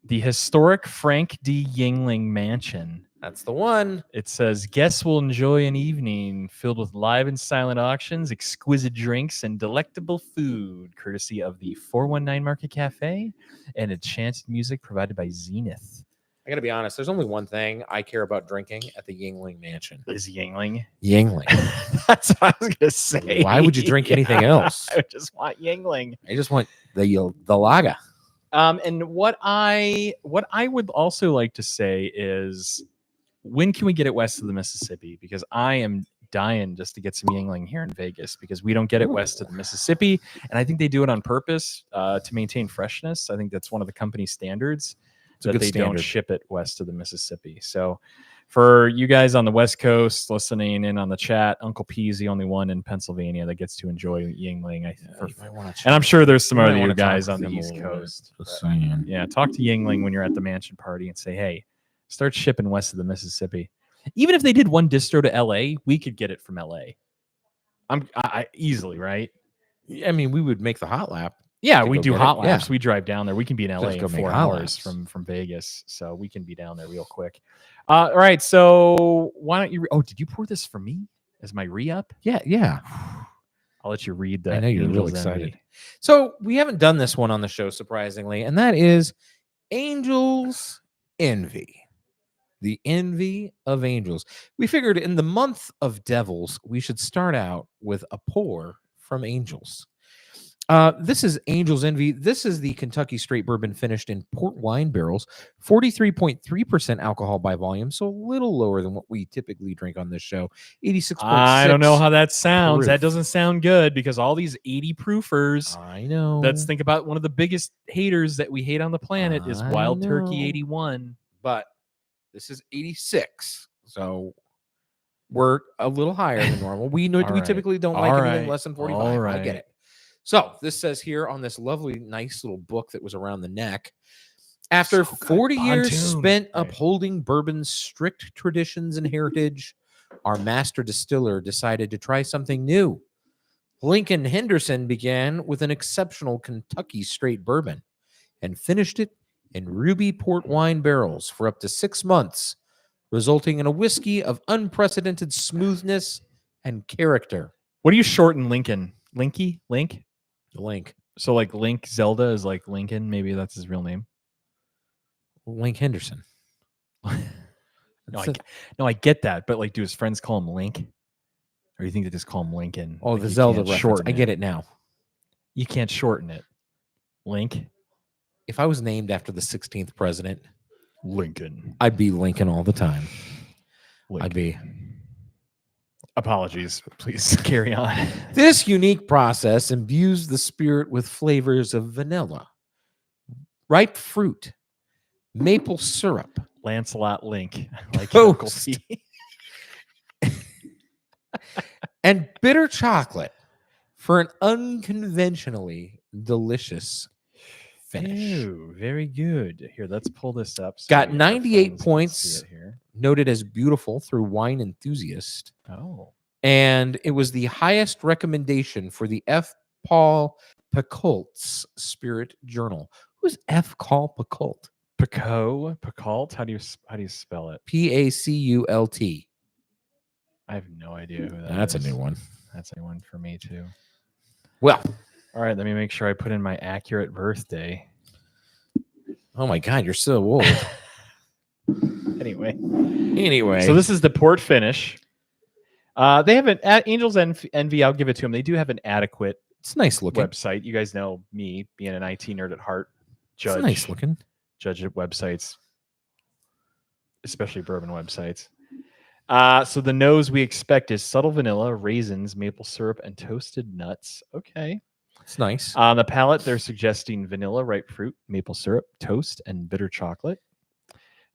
Speaker 1: The historic Frank D. Yingling Mansion
Speaker 2: That's the one.
Speaker 1: It says guests will enjoy an evening filled with live and silent auctions, exquisite drinks, and delectable food, courtesy of the 419 Market Cafe and enchanted music provided by Zenith.
Speaker 2: I gotta be honest. There's only one thing I care about drinking at the Yingling Mansion.
Speaker 1: Is Yingling?
Speaker 2: Yingling.
Speaker 1: That's what I was gonna say.
Speaker 2: Why would you drink anything else?
Speaker 1: I just want Yingling.
Speaker 2: I just want the lager.
Speaker 1: And what I would also like to say is, when can we get it west of the Mississippi? Because I am dying just to get some Yingling here in Vegas, because we don't get it west of the Mississippi, and I think they do it on purpose to maintain freshness. I think that's one of the company standards, that they don't ship it west of the Mississippi. So for you guys on the West Coast listening in on the chat, Uncle P is the only one in Pennsylvania that gets to enjoy Yingling. And I'm sure there's some other guys on the East Coast. Yeah, talk to Yingling when you're at the mansion party and say, hey, start shipping west of the Mississippi. Even if they did one distro to LA, we could get it from LA. I easily, right?
Speaker 2: I mean, we would make the hot lap.
Speaker 1: Yeah, we do hot laps.
Speaker 2: Yeah.
Speaker 1: We drive down there. We can be in LA in 4 hours
Speaker 2: from
Speaker 1: Vegas, so we can be down there real quick. All right, so why don't you? Did you pour this for me as my re-up?
Speaker 2: Yeah.
Speaker 1: I'll let you read that.
Speaker 2: I know you're real excited. So we haven't done this one on the show, surprisingly, and that is Angel's Envy. The envy of angels. We figured in the month of devils, we should start out with a pour from angels. This is Angel's Envy. This is the Kentucky Straight Bourbon finished in port wine barrels, 43.3% alcohol by volume, so a little lower than what we typically drink on this show. 86.6.
Speaker 1: I don't know how that sounds.
Speaker 2: proof.
Speaker 1: That doesn't sound good, because all these 80 proofers.
Speaker 2: I know.
Speaker 1: Let's think about one of the biggest haters that we hate on the planet is Wild Turkey
Speaker 2: know.
Speaker 1: 81.
Speaker 2: But this is 86, so we're a little higher than normal. We typically don't like anything less than 45. I get it. So this says here on this lovely, nice little book that was around the neck, after 40 years spent upholding bourbon's strict traditions and heritage, our master distiller decided to try something new. Lincoln Henderson began with an exceptional Kentucky straight bourbon and finished it in ruby port wine barrels for up to 6 months, resulting in a whiskey of unprecedented smoothness and character.
Speaker 1: What do you shorten Lincoln? Linky? Link?
Speaker 2: Link.
Speaker 1: So like Link Zelda is like Lincoln. Maybe that's his real name.
Speaker 2: Link Henderson.
Speaker 1: I get that. But like, do his friends call him Link? Or you think they just call him Lincoln?
Speaker 2: Oh,
Speaker 1: like
Speaker 2: the Zelda reference. I get it now.
Speaker 1: You can't shorten it. Link?
Speaker 2: If I was named after the 16th president,
Speaker 1: Lincoln.
Speaker 2: I'd be Lincoln all the time.
Speaker 1: Lincoln.
Speaker 2: I'd be.
Speaker 1: Apologies. Please carry on.
Speaker 2: This unique process imbues the spirit with flavors of vanilla, ripe fruit, maple syrup,
Speaker 1: Lancelot Link, like
Speaker 2: toast, and bitter chocolate for an unconventionally delicious finish.
Speaker 1: Ew, very good. Here, let's pull this up.
Speaker 2: Got 98 points, noted as beautiful through Wine Enthusiast.
Speaker 1: Oh.
Speaker 2: And it was the highest recommendation for the F. Paul Picault's Spirit Journal. Who's F. Paul Picault?
Speaker 1: Picault? How do you spell it?
Speaker 2: Pacault.
Speaker 1: I have no idea who that is.
Speaker 2: That's a new one.
Speaker 1: That's a new one for me too.
Speaker 2: Well,
Speaker 1: all right, let me make sure I put in my accurate birthday.
Speaker 2: Oh my God, you're so old. Anyway.
Speaker 1: So this is the port finish. They have an Angel's Envy. I'll give it to them. They do have an adequate.
Speaker 2: It's nice looking
Speaker 1: website. You guys know me being an IT nerd at heart.
Speaker 2: It's nice looking.
Speaker 1: Judge at websites, especially bourbon websites. So the nose we expect is subtle vanilla, raisins, maple syrup, and toasted nuts. Okay.
Speaker 2: It's nice.
Speaker 1: On the palate, they're suggesting vanilla, ripe fruit, maple syrup, toast, and bitter chocolate.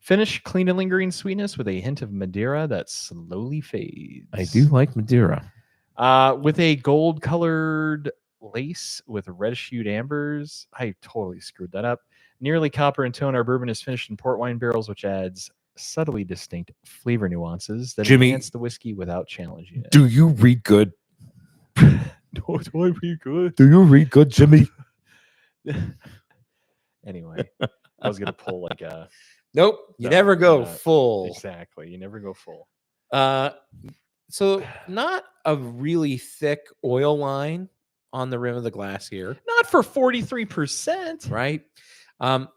Speaker 1: Finish clean and lingering sweetness with a hint of Madeira that slowly fades.
Speaker 2: I do like Madeira.
Speaker 1: With a gold-colored lace with reddish-hued ambers. I totally screwed that up. Nearly copper in tone, our bourbon is finished in port wine barrels, which adds subtly distinct flavor nuances that enhance the whiskey without challenging it.
Speaker 2: Do you read good?
Speaker 1: Do I read good?
Speaker 2: Do you read good, Jimmy?
Speaker 1: Anyway, I was going to pull like a
Speaker 2: Nope. You
Speaker 1: No,
Speaker 2: never go
Speaker 1: no,
Speaker 2: full.
Speaker 1: Exactly. You never go full.
Speaker 2: So not a really thick oil line on the rim of the glass here,
Speaker 1: Not for 43%.
Speaker 2: right?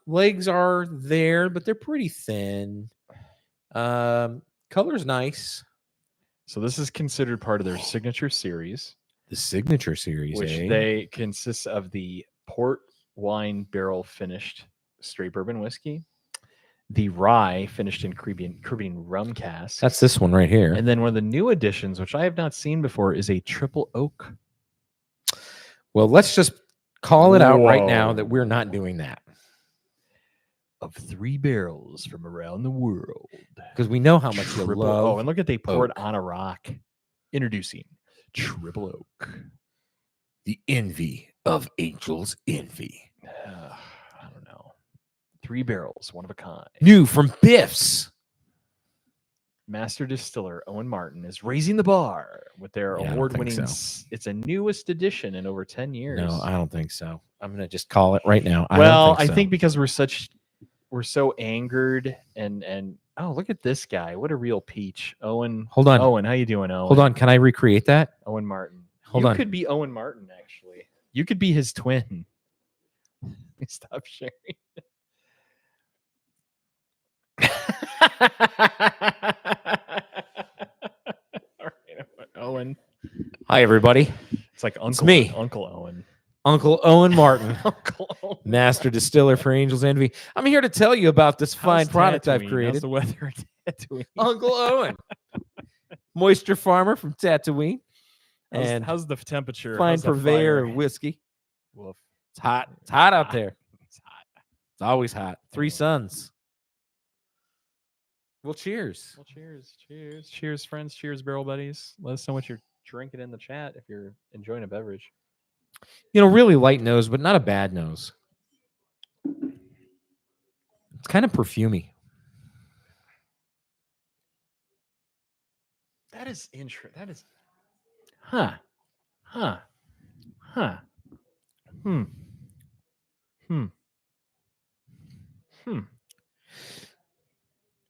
Speaker 2: Legs are there, but they're pretty thin. Color's nice.
Speaker 1: So this is considered part of their signature series,
Speaker 2: The signature series,
Speaker 1: which
Speaker 2: eh?
Speaker 1: they consists of the port wine barrel finished straight bourbon whiskey, the rye finished in Caribbean rum cask.
Speaker 2: That's this one right here.
Speaker 1: And then one of the new additions, which I have not seen before, is a triple oak.
Speaker 2: Well, let's just call it out right now
Speaker 1: Whoa.
Speaker 2: that we're not doing that
Speaker 1: Of 3 barrels from around the world.
Speaker 2: because we know how much you
Speaker 1: Triple
Speaker 2: love.
Speaker 1: Oh, and look at they poured
Speaker 2: oak.
Speaker 1: on a rock. Introducing triple oak.
Speaker 2: The envy of Angel's envy.
Speaker 1: I don't know. 3 barrels, one of a kind.
Speaker 2: New from Biff's.
Speaker 1: Master distiller Owen Martin is raising the bar with their
Speaker 2: Yeah, I don't
Speaker 1: award-winning.
Speaker 2: think so.
Speaker 1: It's a newest edition in over 10 years.
Speaker 2: No, I don't think so. I'm going to just call it right now.
Speaker 1: Well,
Speaker 2: I don't think so.
Speaker 1: because we're so angered and oh, look at this guy. What a real peach. Owen.
Speaker 2: Hold on.
Speaker 1: Owen, how you doing, Owen?
Speaker 2: Hold on. Can I recreate that?
Speaker 1: Owen Martin.
Speaker 2: Hold
Speaker 1: you
Speaker 2: on.
Speaker 1: could be Owen Martin, actually. You could be his twin. Stop sharing. All right, Owen.
Speaker 2: Hi, everybody.
Speaker 1: It's like Uncle
Speaker 2: me.
Speaker 1: Uncle Owen.
Speaker 2: Uncle Owen Martin,
Speaker 1: Uncle Owen.
Speaker 2: master distiller for Angel's Envy. I'm here to tell you about this fine
Speaker 1: How's
Speaker 2: product I've
Speaker 1: Tatooine? How's
Speaker 2: created.
Speaker 1: the weather at Tatooine?
Speaker 2: Uncle Owen, moisture farmer from Tatooine, and
Speaker 1: how's the temperature?
Speaker 2: fine
Speaker 1: How's the
Speaker 2: purveyor
Speaker 1: fire?
Speaker 2: of whiskey.
Speaker 1: Woof.
Speaker 2: It's hot. It's hot out
Speaker 1: Hot.
Speaker 2: there.
Speaker 1: It's hot.
Speaker 2: It's always hot. 3
Speaker 1: Yeah.
Speaker 2: suns. Well, cheers.
Speaker 1: Well, cheers, friends. Cheers, barrel buddies. Let us know what you're drinking in the chat if you're enjoying a beverage.
Speaker 2: You know, really light nose, but not a bad nose. It's kind of perfumey.
Speaker 1: That is interesting. That is, huh.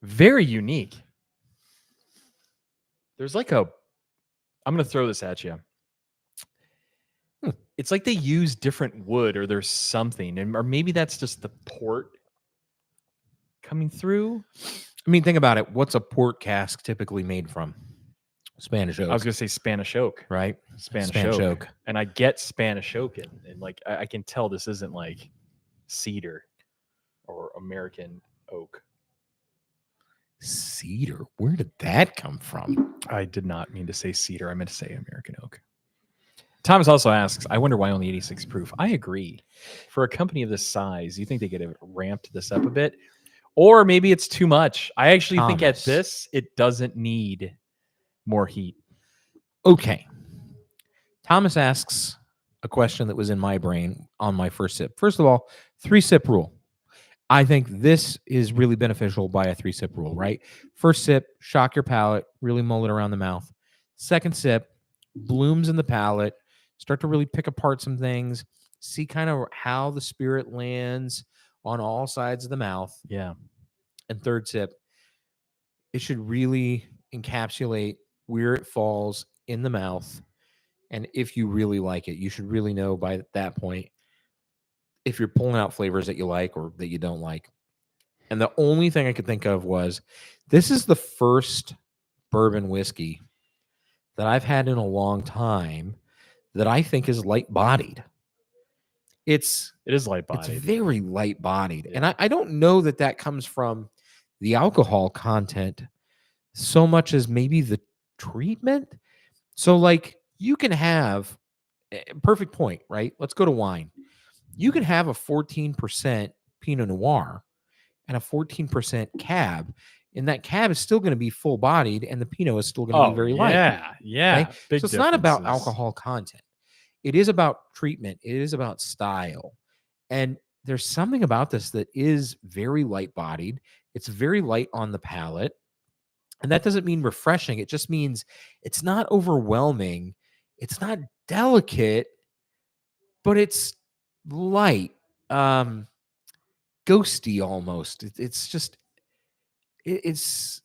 Speaker 1: Very unique. There's like I'm going to throw this at you. It's like they use different wood or there's something, or maybe that's just the port coming through.
Speaker 2: I mean, think about it. What's a port cask typically made from? Spanish oak.
Speaker 1: I was going to say Spanish oak.
Speaker 2: right?
Speaker 1: Spanish oak. And I get Spanish oak, and like I can tell this isn't like cedar or American oak.
Speaker 2: Cedar. Where did that come from?
Speaker 1: I did not mean to say cedar. I meant to say American oak. Thomas also asks, I wonder why only 86 proof. I agree. For a company of this size, you think they could have ramped this up a bit? Or maybe it's too much. I actually think at
Speaker 2: Thomas.
Speaker 1: this, it doesn't need more heat.
Speaker 2: Okay. Thomas asks a question that was in my brain on my first sip. First of all, 3-sip rule. I think this is really beneficial by a 3-sip rule, right? First sip, shock your palate, really mull it around the mouth. Second sip, blooms in the palate, start to really pick apart some things, see kind of how the spirit lands on all sides of the mouth.
Speaker 1: Yeah.
Speaker 2: And third sip, it should really encapsulate where it falls in the mouth. And if you really like it, you should really know by that point if you're pulling out flavors that you like or that you don't like. And the only thing I could think of was this is the first bourbon whiskey that I've had in a long time that I think is light bodied.
Speaker 1: It is light
Speaker 2: It's
Speaker 1: bodied.
Speaker 2: very light bodied.
Speaker 1: Yeah.
Speaker 2: And I don't know that that comes from the alcohol content so much as maybe the treatment. So like you can have perfect point, right? Let's go to wine. You can have a 14% Pinot Noir and a 14% Cab, and that Cab is still going to be full bodied, and the Pinot is still going to be very light.
Speaker 1: Yeah.
Speaker 2: Okay?
Speaker 1: Big
Speaker 2: So it's not about
Speaker 1: differences.
Speaker 2: alcohol content. It is about treatment. It is about style. And there's something about this that is very light bodied. It's very light on the palate. And that doesn't mean refreshing. It just means it's not overwhelming. It's not delicate, but it's light, ghosty almost. It's just it's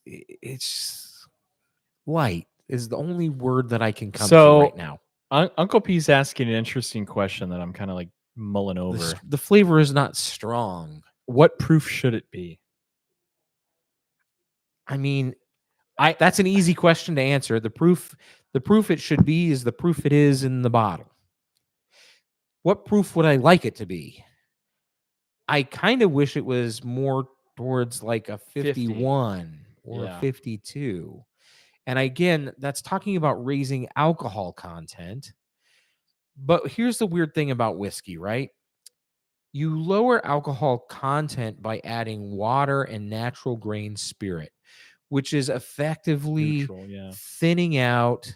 Speaker 2: light is the only word that I can come to
Speaker 1: So-
Speaker 2: right now.
Speaker 1: Uncle P's asking an interesting question that I'm kind of like mulling
Speaker 2: The,
Speaker 1: over.
Speaker 2: the flavor is not strong.
Speaker 1: What proof should it be?
Speaker 2: I mean, that's an easy question to answer. The proof it should be is the proof it is in the bottle. What proof would I like it to be? I kind of wish it was more towards like a 51 or
Speaker 1: Yeah.
Speaker 2: a 52. And again, that's talking about raising alcohol content. But here's the weird thing about whiskey, right? You lower alcohol content by adding water and natural grain spirit, which is effectively
Speaker 1: Neutral, yeah.
Speaker 2: thinning out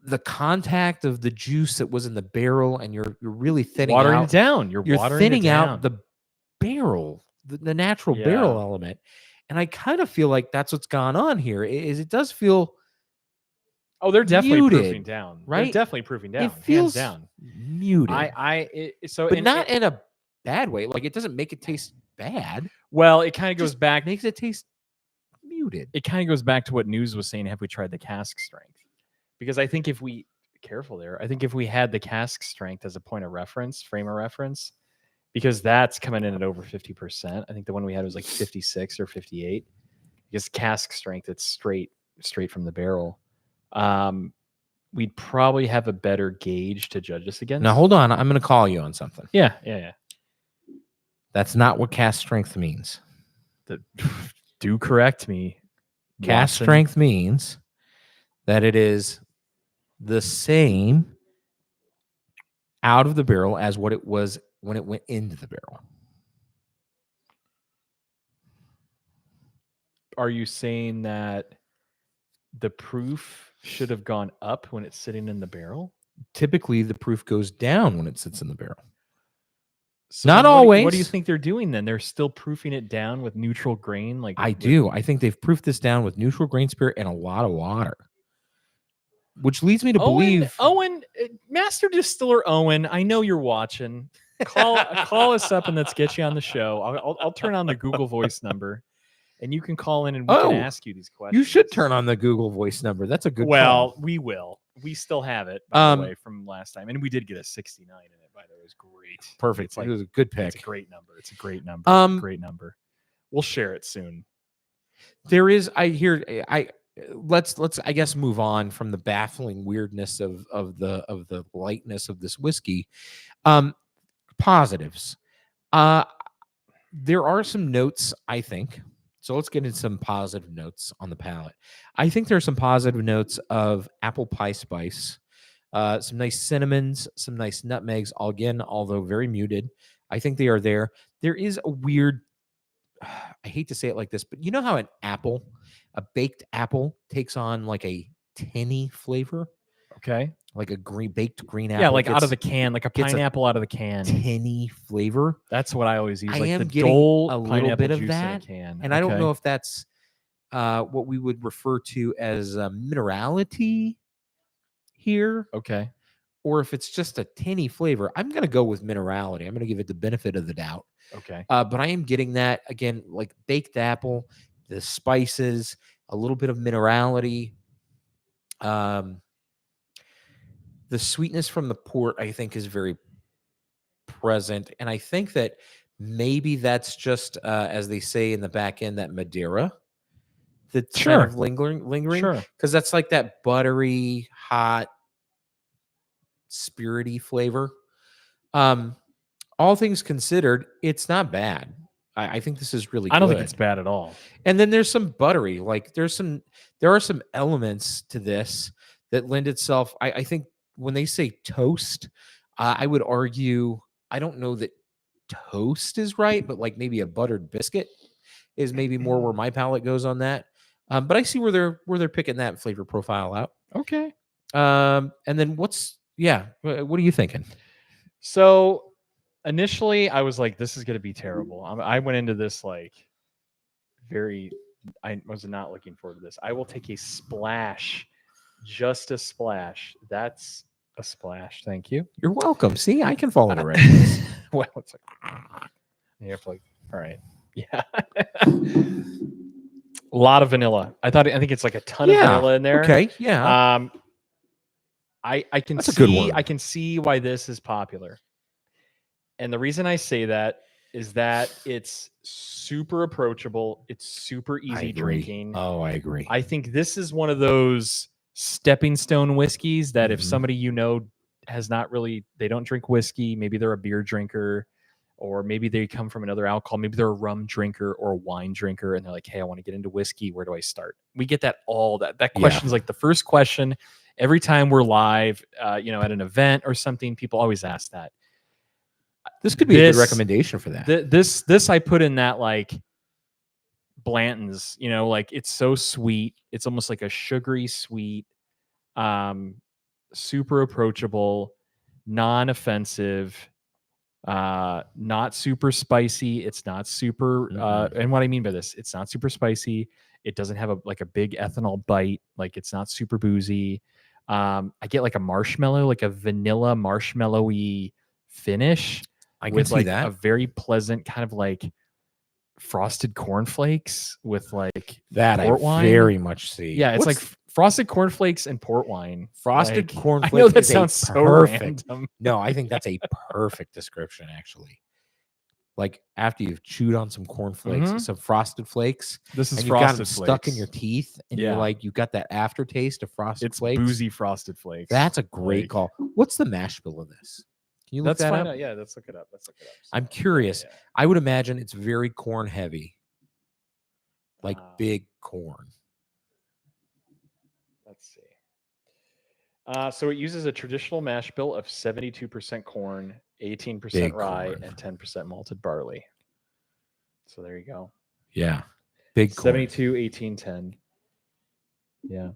Speaker 2: the contact of the juice that was in the barrel, and you're really thinning
Speaker 1: Watering
Speaker 2: out.
Speaker 1: it down. You're watering it
Speaker 2: thinning
Speaker 1: down.
Speaker 2: out the barrel, the natural
Speaker 1: Yeah.
Speaker 2: barrel element. And I kind of feel like that's what's gone on here. Is it does feel
Speaker 1: Oh, they're definitely
Speaker 2: muted,
Speaker 1: proofing down.
Speaker 2: right?
Speaker 1: They're definitely proofing down.
Speaker 2: it feels
Speaker 1: hands down.
Speaker 2: muted,
Speaker 1: So
Speaker 2: but
Speaker 1: and
Speaker 2: not
Speaker 1: it,
Speaker 2: in a bad way. Like it doesn't make it taste bad.
Speaker 1: well, it kind of goes
Speaker 2: Just
Speaker 1: back.
Speaker 2: makes it taste muted.
Speaker 1: It kind of goes back to what News was saying. Have we tried the cask strength? Because I think if we I think if we had the cask strength as a point of reference, frame of reference, because that's coming in at over 50%. I think the one we had was like 56 or 58. Because cask strength, it's straight from the barrel. We'd probably have a better gauge to judge us against.
Speaker 2: Now hold on, I'm going to call you on something.
Speaker 1: Yeah.
Speaker 2: That's not what cast strength means.
Speaker 1: Do correct me.
Speaker 2: Cast
Speaker 1: Watson.
Speaker 2: strength means that it is the same out of the barrel as what it was when it went into the barrel.
Speaker 1: Are you saying that the proof should have gone up when it's sitting in the barrel?
Speaker 2: Typically, the proof goes down when it sits in the barrel.
Speaker 1: So
Speaker 2: Not
Speaker 1: then what do you
Speaker 2: always.
Speaker 1: think they're doing then? They're still proofing it down with neutral grain? Like
Speaker 2: I do. I think they've proofed this down with neutral grain spirit and a lot of water, which leads me to believe.
Speaker 1: Owen, Master Distiller Owen, I know you're watching. Call us up and let's get you on the show. I'll turn on the Google Voice number, and you can call in and we can ask you these questions.
Speaker 2: You should turn on the Google Voice number. That's a good
Speaker 1: Well,
Speaker 2: call.
Speaker 1: we will. We still have it, by the way, from last time. And we did get a 69 in it, by the way. It was great.
Speaker 2: Perfect.
Speaker 1: It's like,
Speaker 2: it was a good pick.
Speaker 1: It's a great number. It's a great number. Great number. We'll share it soon.
Speaker 2: There is, let's I guess move on from the baffling weirdness of the lightness of this whiskey. Positives. There are some notes, I think. So let's get into some positive notes on the palate. I think there are some positive notes of apple pie spice, some nice cinnamons, some nice nutmegs, again, although very muted. I think they are there. There is a weird, I hate to say it like this, but you know how a baked apple takes on like a tinny flavor?
Speaker 1: Okay.
Speaker 2: Like a baked green apple.
Speaker 1: Yeah, like out of the can, like a pineapple out of the can.
Speaker 2: Tinny flavor.
Speaker 1: That's what I always use.
Speaker 2: I
Speaker 1: like
Speaker 2: am
Speaker 1: the
Speaker 2: getting
Speaker 1: Dole
Speaker 2: a little
Speaker 1: pineapple
Speaker 2: bit of
Speaker 1: juice
Speaker 2: that,
Speaker 1: in a can.
Speaker 2: and I don't know if that's what we would refer to as minerality here.
Speaker 1: Okay.
Speaker 2: Or if it's just a tinny flavor. I'm going to go with minerality. I'm going to give it the benefit of the doubt.
Speaker 1: Okay.
Speaker 2: But I am getting that, again, like baked apple, the spices, a little bit of minerality. The sweetness from the port, I think, is very present. And I think that maybe that's just, as they say in the back end, that Madeira that's kind of lingering.
Speaker 1: Sure.
Speaker 2: Because that's like that buttery, hot, spirity flavor. All things considered, it's not bad. I think this is really good.
Speaker 1: I don't think it's bad at all.
Speaker 2: And then there's some buttery, like there are some elements to this that lend itself. I think when they say toast, I would argue, I don't know that toast is right, but like maybe a buttered biscuit is maybe more where my palate goes on that. But I see where they're picking that flavor profile out.
Speaker 1: Okay.
Speaker 2: And then what are you thinking?
Speaker 1: So initially I was like, this is going to be terrible. I went into this like I was not looking forward to this. I will take a splash, just a splash. That's a splash. Thank you.
Speaker 2: You're welcome. See, I can follow the recipes.
Speaker 1: Well, it's like, you have to like, all right. Yeah. A lot of vanilla. I think it's like a ton of vanilla in there.
Speaker 2: Okay, yeah.
Speaker 1: I can
Speaker 2: That's a good
Speaker 1: see
Speaker 2: one.
Speaker 1: I can see why this is popular. And the reason I say that is that it's super approachable. It's super
Speaker 2: I
Speaker 1: easy
Speaker 2: agree.
Speaker 1: drinking.
Speaker 2: Oh, I agree.
Speaker 1: I think this is one of those stepping stone whiskeys that if
Speaker 2: Mhm.
Speaker 1: somebody they don't drink whiskey, maybe they're a beer drinker, or maybe they come from another alcohol, maybe they're a rum drinker or a wine drinker, and they're like, hey, I want to get into whiskey. Where do I start? We get that that question's like the first question every time we're live, at an event or something. People always ask that.
Speaker 2: This could be a good recommendation for that.
Speaker 1: This I put in that like Blanton's, like it's so sweet. It's almost like a sugary sweet, super approachable, non-offensive, not super spicy. It's not super, and what I mean by this, it's not super spicy. It doesn't have a big ethanol bite. Like it's not super boozy. I get like a marshmallow, like a vanilla marshmallowy finish.
Speaker 2: I can
Speaker 1: with
Speaker 2: see
Speaker 1: like
Speaker 2: that.
Speaker 1: a very pleasant kind of like frosted cornflakes with like
Speaker 2: That
Speaker 1: port
Speaker 2: I
Speaker 1: wine.
Speaker 2: very much see.
Speaker 1: Yeah, it's like frosted cornflakes and port wine.
Speaker 2: Frosted
Speaker 1: Like,
Speaker 2: cornflakes.
Speaker 1: I know that
Speaker 2: is
Speaker 1: sounds
Speaker 2: a
Speaker 1: so
Speaker 2: perfect.
Speaker 1: random.
Speaker 2: No, I think that's a perfect description, actually. Like after you've chewed on some cornflakes, some frosted flakes,
Speaker 1: This is
Speaker 2: and you've got them
Speaker 1: frosted
Speaker 2: stuck in
Speaker 1: flakes.
Speaker 2: your teeth, and
Speaker 1: Yeah.
Speaker 2: you're like, you got that aftertaste of frosted
Speaker 1: It's
Speaker 2: flakes.
Speaker 1: boozy frosted flakes.
Speaker 2: That's a great
Speaker 1: Like,
Speaker 2: call. What's the mash bill in this? Can you look
Speaker 1: Let's
Speaker 2: that
Speaker 1: find
Speaker 2: up?
Speaker 1: out. Yeah, let's look it up.
Speaker 2: I'm curious.
Speaker 1: Yeah.
Speaker 2: I would imagine it's very corn heavy, like big corn.
Speaker 1: Let's see. So it uses a traditional mash bill of 72% corn, 18%
Speaker 2: Big
Speaker 1: rye,
Speaker 2: corn.
Speaker 1: and 10% malted barley. So there you go.
Speaker 2: Yeah. Big corn.
Speaker 1: 72, 18, 10. Yeah.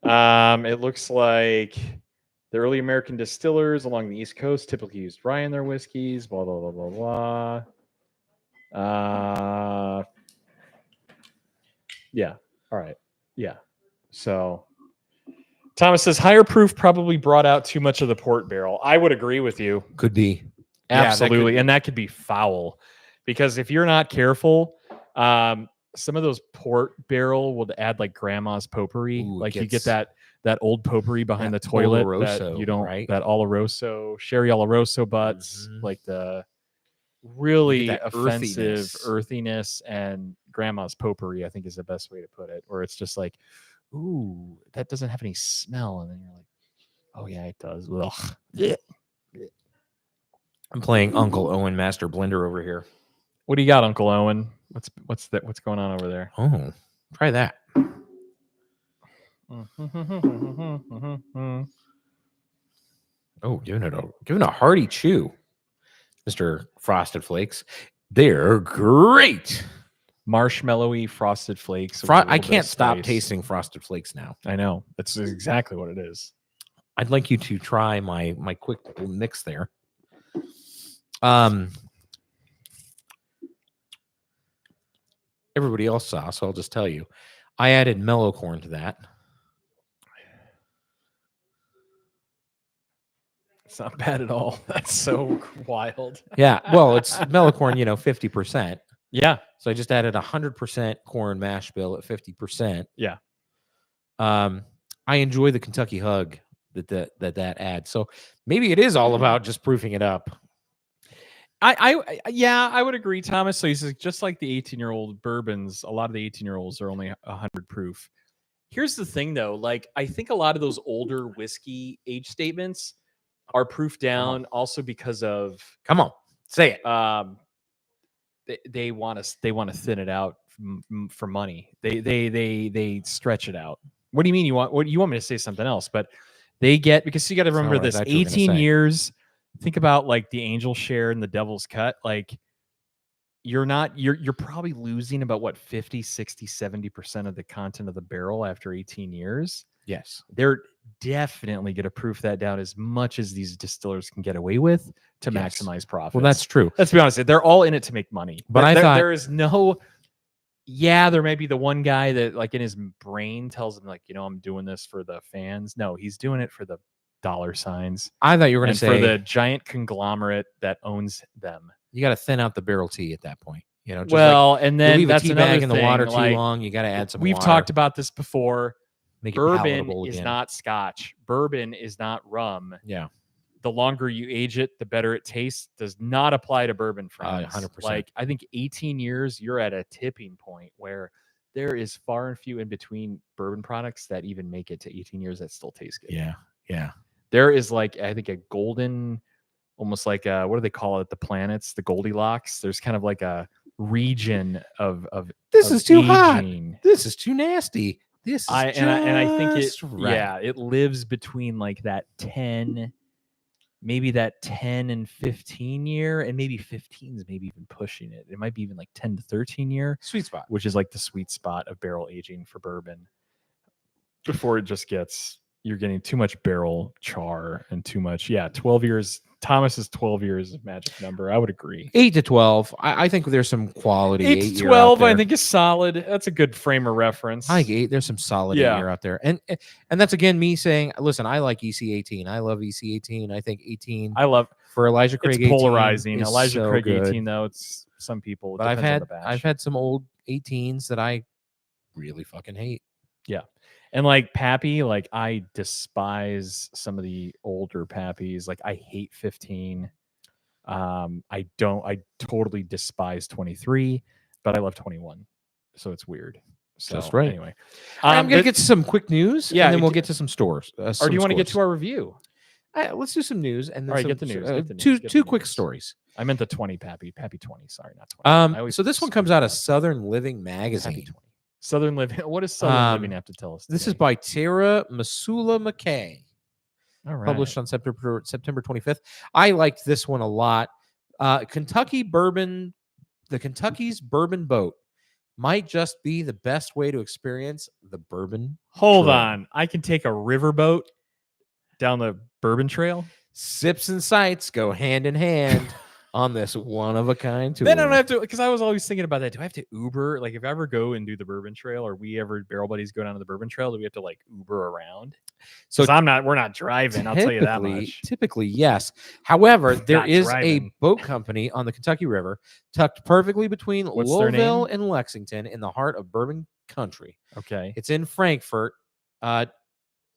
Speaker 1: It looks like the early American distillers along the East Coast typically used rye in their whiskeys, blah, blah, blah, blah, blah. Yeah. All right. Yeah. So Thomas says higher proof probably brought out too much of the port barrel. I would agree with you.
Speaker 2: Could be.
Speaker 1: Absolutely. And that could be foul because if you're not careful, some of those port barrel will add like grandma's potpourri.
Speaker 2: Ooh,
Speaker 1: like you get that old potpourri behind the
Speaker 2: that
Speaker 1: toilet
Speaker 2: Oloroso,
Speaker 1: that you don't,
Speaker 2: right?
Speaker 1: that Oloroso, sherry Oloroso butts, like the really
Speaker 2: that
Speaker 1: offensive earthiness and grandma's potpourri, I think is the best way to put it. Or it's just like, ooh, that doesn't have any smell. And then you're like, oh yeah, it does. Ugh. Yeah.
Speaker 2: I'm playing Uncle Owen Master Blender over here.
Speaker 1: What do you got, Uncle Owen? What's going on over there?
Speaker 2: Oh, try that. Oh, giving a hearty chew, Mr. Frosted Flakes. They're great.
Speaker 1: Marshmallowy frosted flakes.
Speaker 2: I can't stop tasting Frosted Flakes now.
Speaker 1: I know. That's exactly what it is.
Speaker 2: I'd like you to try my quick mix there. Everybody else saw, so I'll just tell you. I added mellow corn to that.
Speaker 1: It's not bad at all. That's so wild.
Speaker 2: Yeah, well, it's mellow corn, 50%.
Speaker 1: Yeah.
Speaker 2: So I just added 100% corn mash bill at 50%.
Speaker 1: Yeah.
Speaker 2: I enjoy the Kentucky hug that adds. So maybe it is all about just proofing it up.
Speaker 1: I would agree, Thomas. So he says just like the 18-year-old bourbons, a lot of the 18-year-olds are only 100 proof. Here's the thing, though. Like I think a lot of those older whiskey age statements are proof down also because of
Speaker 2: come on, say it.
Speaker 1: They want to thin it out for money. They stretch it out. What do you mean you want me to say something else? But they get, because you got to remember this 18 years. Think about like the angel share and the devil's cut. Like you're probably losing about what 50, 60, 70% of the content of the barrel after 18 years.
Speaker 2: Yes.
Speaker 1: They're definitely going to proof that down as much as these distillers can get away with to maximize profits.
Speaker 2: Well, that's true.
Speaker 1: Let's be honest. They're all in it to make money.
Speaker 2: But I thought
Speaker 1: there is no, there may be the one guy that like in his brain tells him like, I'm doing this for the fans. No, he's doing it for the dollar signs.
Speaker 2: I thought you were going to say
Speaker 1: for the giant conglomerate that owns them.
Speaker 2: You got to thin out the barrel tea at that point. You know, just
Speaker 1: well, and
Speaker 2: you
Speaker 1: then
Speaker 2: leave a
Speaker 1: that's
Speaker 2: tea
Speaker 1: another
Speaker 2: bag in the
Speaker 1: thing,
Speaker 2: water
Speaker 1: like,
Speaker 2: too long, you got to add some
Speaker 1: we've
Speaker 2: water.
Speaker 1: talked about this before.
Speaker 2: Make it
Speaker 1: Bourbon
Speaker 2: palatable
Speaker 1: is
Speaker 2: again.
Speaker 1: not Scotch. Bourbon is not rum.
Speaker 2: Yeah.
Speaker 1: The longer you age it, the better it tastes. Does not apply to bourbon, friends.
Speaker 2: 100%.
Speaker 1: Like, I think 18 years, you're at a tipping point where there is far and few in between bourbon products that even make it to 18 years that still taste good.
Speaker 2: Yeah. Yeah.
Speaker 1: There is, like, I think a golden, almost like a, what do they call it? The planets, the Goldilocks. There's kind of like a region of
Speaker 2: This
Speaker 1: of
Speaker 2: is too hot.
Speaker 1: aging.
Speaker 2: This is too nasty. This is
Speaker 1: I think it,
Speaker 2: just right.
Speaker 1: yeah, it lives between like that 10, maybe that 10 and 15 year, and maybe 15 is maybe even pushing it. It might be even like 10 to 13 year,
Speaker 2: Sweet spot.
Speaker 1: which is like the sweet spot of barrel aging for bourbon before it just gets, you're getting too much barrel char and too much. Yeah, 12 years. Thomas's 12 years is magic number. I would agree.
Speaker 2: 8 to 12. I think there's some quality.
Speaker 1: 8 to 12, I think, is solid. That's a good frame of reference.
Speaker 2: I think 8. There's some solid 8 year out there, and that's again me saying, listen, I like EC18. I love EC18. I think 18.
Speaker 1: I love
Speaker 2: for Elijah Craig.
Speaker 1: It's polarizing. Elijah
Speaker 2: so
Speaker 1: Craig
Speaker 2: good.
Speaker 1: 18 though. It's some people.
Speaker 2: But I've had some old 18s that I really fucking hate.
Speaker 1: Yeah. And like Pappy, like I despise some of the older Pappies. Like I hate 15. I totally despise 23, but I love 21. So it's weird. So
Speaker 2: That's right.
Speaker 1: Anyway,
Speaker 2: I'm gonna get to some quick news,
Speaker 1: yeah,
Speaker 2: and then we'll get to some stores.
Speaker 1: Or do you want to get to our review?
Speaker 2: Let's do some news, and then
Speaker 1: all right,
Speaker 2: some,
Speaker 1: get the news. Get the news, get
Speaker 2: two
Speaker 1: the
Speaker 2: quick
Speaker 1: news.
Speaker 2: stories.
Speaker 1: I meant the 20 Pappy 20. Sorry, not 20.
Speaker 2: So this one comes out of Southern Living Magazine.
Speaker 1: Southern Living. What does Southern Living have to tell us?
Speaker 2: This is by Tara Masula McKay.
Speaker 1: All right.
Speaker 2: Published on September 25th. I liked this one a lot. Kentucky bourbon, the Kentucky's bourbon boat might just be the best way to experience the bourbon.
Speaker 1: Hold
Speaker 2: trail.
Speaker 1: on. I can take a riverboat down the bourbon trail.
Speaker 2: Sips and sights go hand in hand on this one-of-a-kind tour.
Speaker 1: Then I don't have to, because I was always thinking about that. Do I have to Uber? Like if I ever go and do the bourbon trail, or we ever barrel buddies go down to the bourbon trail, do we have to like Uber around? So we're not driving. I'll tell you that much.
Speaker 2: Typically, yes. However, there
Speaker 1: Not
Speaker 2: is
Speaker 1: driving.
Speaker 2: a boat company on the Kentucky River tucked perfectly between
Speaker 1: What's their
Speaker 2: Louisville
Speaker 1: name?
Speaker 2: and Lexington in the heart of bourbon country.
Speaker 1: Okay.
Speaker 2: It's in Frankfurt, and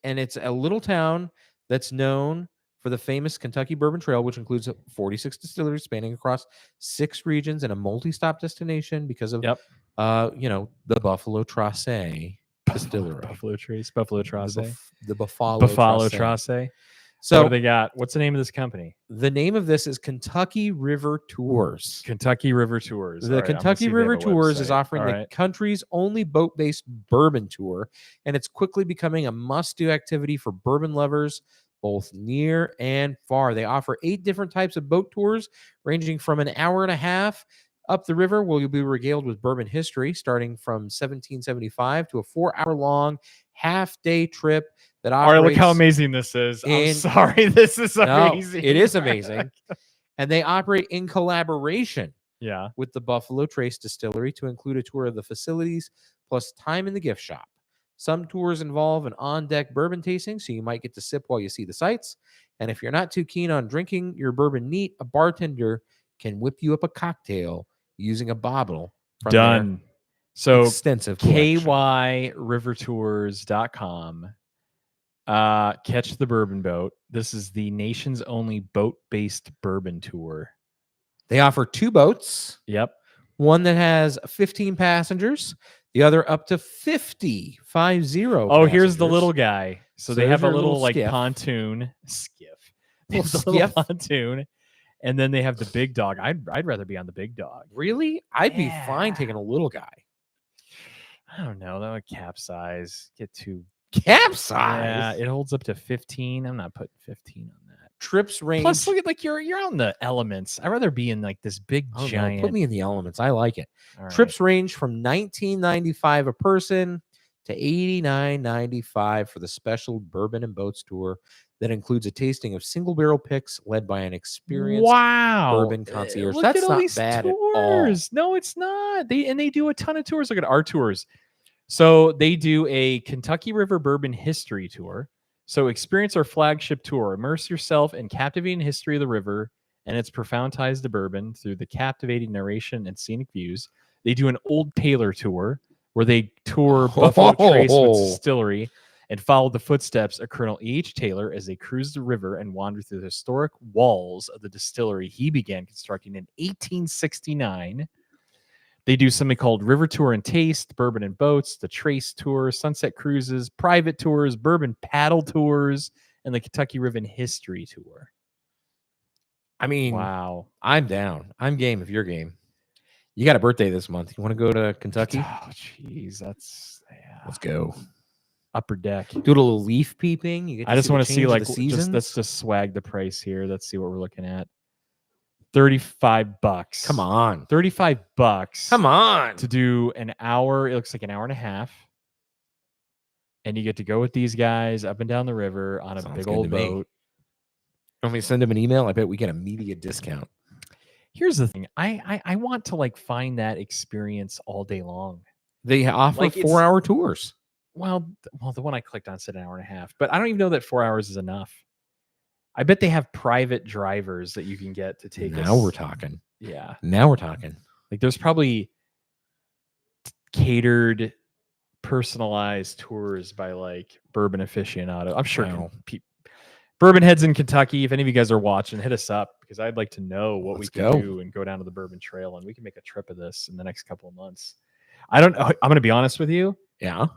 Speaker 2: it's a little town that's known for the famous Kentucky Bourbon Trail, which includes 46 distilleries spanning across 6 regions and a multi-stop destination because of, the Buffalo Trace distillery.
Speaker 1: Buffalo Trace. Buffalo Trace.
Speaker 2: The Buffalo
Speaker 1: Trace.
Speaker 2: So
Speaker 1: what do they got? What's the name of this company?
Speaker 2: The name of this is Kentucky River Tours.
Speaker 1: Kentucky River Tours.
Speaker 2: The Kentucky River Tours is offering the country's only boat-based bourbon tour, and it's quickly becoming a must-do activity for bourbon lovers, both near and far. They offer 8 different types of boat tours, ranging from an hour and a half up the river, where you'll be regaled with bourbon history, starting from 1775 to a 4-hour-long half-day trip that operates.
Speaker 1: All right, look how amazing this is. I'm sorry, this is amazing.
Speaker 2: No, it is amazing. And they operate in collaboration
Speaker 1: Yeah.
Speaker 2: with the Buffalo Trace Distillery to include a tour of the facilities plus time in the gift shop. Some tours involve an on-deck bourbon tasting, so you might get to sip while you see the sights. And if you're not too keen on drinking your bourbon neat, a bartender can whip you up a cocktail using a bottle from
Speaker 1: Done.
Speaker 2: their
Speaker 1: So
Speaker 2: extensive collection.
Speaker 1: kyrivertours.com. Catch the bourbon boat. This is the nation's only boat-based bourbon tour.
Speaker 2: They offer 2 boats.
Speaker 1: Yep.
Speaker 2: One that has 15 passengers, the other up to 50.
Speaker 1: Oh, here's the little guy. So they have a little like
Speaker 2: skiff.
Speaker 1: pontoon skiff. They have
Speaker 2: Little
Speaker 1: the little
Speaker 2: skiff.
Speaker 1: pontoon, and then they have the big dog. I'd rather be on the big dog.
Speaker 2: Really? I'd be fine
Speaker 1: Yeah.
Speaker 2: taking a little guy.
Speaker 1: I don't know. That would capsize. Get too
Speaker 2: Capsize?
Speaker 1: Yeah, it holds up to 15. I'm not putting 15 on that.
Speaker 2: Trips range.
Speaker 1: Plus, look at like you're out in the elements. I'd rather be in like this big
Speaker 2: Oh, no,
Speaker 1: giant.
Speaker 2: put me in the elements. I like it.
Speaker 1: All right.
Speaker 2: Trips range from $19.95 a person to $89.95 for the special Bourbon and Boats tour that includes a tasting of single barrel picks led by an experienced bourbon concierge.
Speaker 1: Look
Speaker 2: That's
Speaker 1: at all
Speaker 2: not
Speaker 1: these
Speaker 2: bad
Speaker 1: tours. No, it's not. They do a ton of tours. Look at our tours. So they do a Kentucky River Bourbon History Tour. So experience our flagship tour. Immerse yourself in captivating history of the river and its profound ties to bourbon through the captivating narration and scenic views. They do an Old Taylor tour where they tour Buffalo Trace Distillery and follow the footsteps of Colonel E.H. Taylor as they cruise the river and wander through the historic walls of the distillery he began constructing in 1869. They do something called River Tour and Taste, Bourbon and Boats, the Trace Tour, Sunset Cruises, private tours, Bourbon Paddle Tours, and the Kentucky River History Tour.
Speaker 2: I mean,
Speaker 1: Wow.
Speaker 2: I'm down. I'm game if you're game. You got a birthday this month. You want to go to Kentucky?
Speaker 1: Oh, jeez. That's, yeah.
Speaker 2: Let's go.
Speaker 1: Upper deck.
Speaker 2: Do a little leaf peeping. You get to
Speaker 1: I just want to see, like,
Speaker 2: the seasons.
Speaker 1: let's just swag the price here. Let's see what we're looking at. $35.
Speaker 2: Come on.
Speaker 1: $35.
Speaker 2: Come on.
Speaker 1: To do an hour. It looks like an hour and a half. And you get to go with these guys up and down the river on a big old boat.
Speaker 2: Want me to send them an email? I bet we get a media discount.
Speaker 1: Here's the thing. I want to like find that experience all day long.
Speaker 2: They offer
Speaker 1: Like,
Speaker 2: 4-hour tours.
Speaker 1: Well, the one I clicked on said an hour and a half, but I don't even know that 4 hours is enough. I bet they have private drivers that you can get to take us.
Speaker 2: Now we're talking.
Speaker 1: Yeah.
Speaker 2: Now we're talking.
Speaker 1: Like there's probably catered, personalized tours by like Bourbon Aficionado. I'm sure Bourbon heads in Kentucky. If any of you guys are watching, hit us up because I'd like to know what we can do and go down to the Bourbon Trail, and we can make a trip of this in the next couple of months. I'm going to be honest with you.
Speaker 2: Yeah.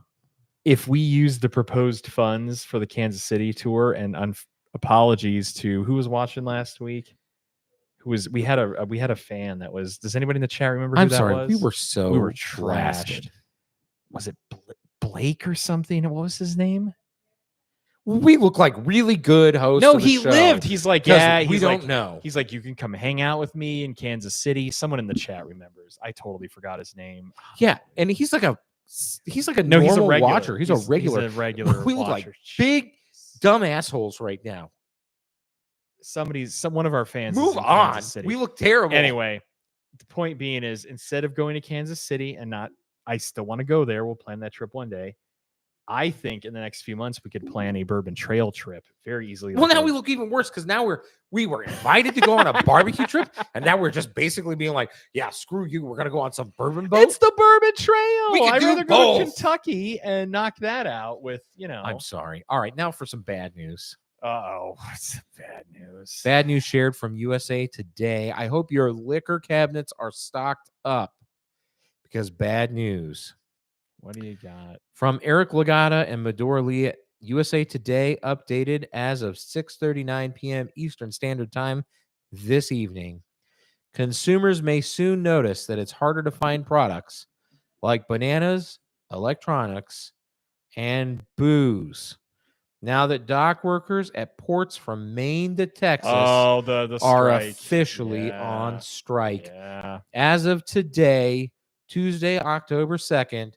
Speaker 1: If we use the proposed funds for the Kansas City tour, and apologies to who was watching last week, we had a fan that was. Does anybody in the chat remember who that was?
Speaker 2: We were
Speaker 1: trashed. Was it Blake or something? What was his name?
Speaker 2: We look like really good hosts.
Speaker 1: No, he lived. He's like, yeah,
Speaker 2: we don't know.
Speaker 1: He's like, you can come hang out with me in Kansas City. Someone in the chat remember. I totally forgot his name.
Speaker 2: Yeah, and he's like a normal watcher. He's a regular.
Speaker 1: He's a regular.
Speaker 2: We look like big dumb assholes right now.
Speaker 1: One of our fans.
Speaker 2: Move on. We look terrible.
Speaker 1: Anyway, the point being is, instead of going to Kansas City I still want to go there. We'll plan that trip one day. I think in the next few months we could plan a Bourbon Trail trip very easily.
Speaker 2: Well, now we look even worse because now we were invited to go on a barbecue trip, and now we're just basically being like, "Yeah, screw you. We're gonna go on some bourbon boat."
Speaker 1: It's the Bourbon Trail. I'd rather go to
Speaker 2: both.
Speaker 1: Kentucky and knock that out with,
Speaker 2: I'm sorry. All right, now for some bad news.
Speaker 1: Uh-oh, what's bad news?
Speaker 2: Bad news shared from USA Today. I hope your liquor cabinets are stocked up because bad news.
Speaker 1: What do you got?
Speaker 2: From Eric Lagata and Medora Lee, USA Today updated as of 6:39 p.m. Eastern Standard Time this evening. Consumers may soon notice that it's harder to find products like bananas, electronics, and booze. Now that dock workers at ports from Maine to Texas are officially on strike.
Speaker 1: Yeah.
Speaker 2: As of today, Tuesday, October 2nd,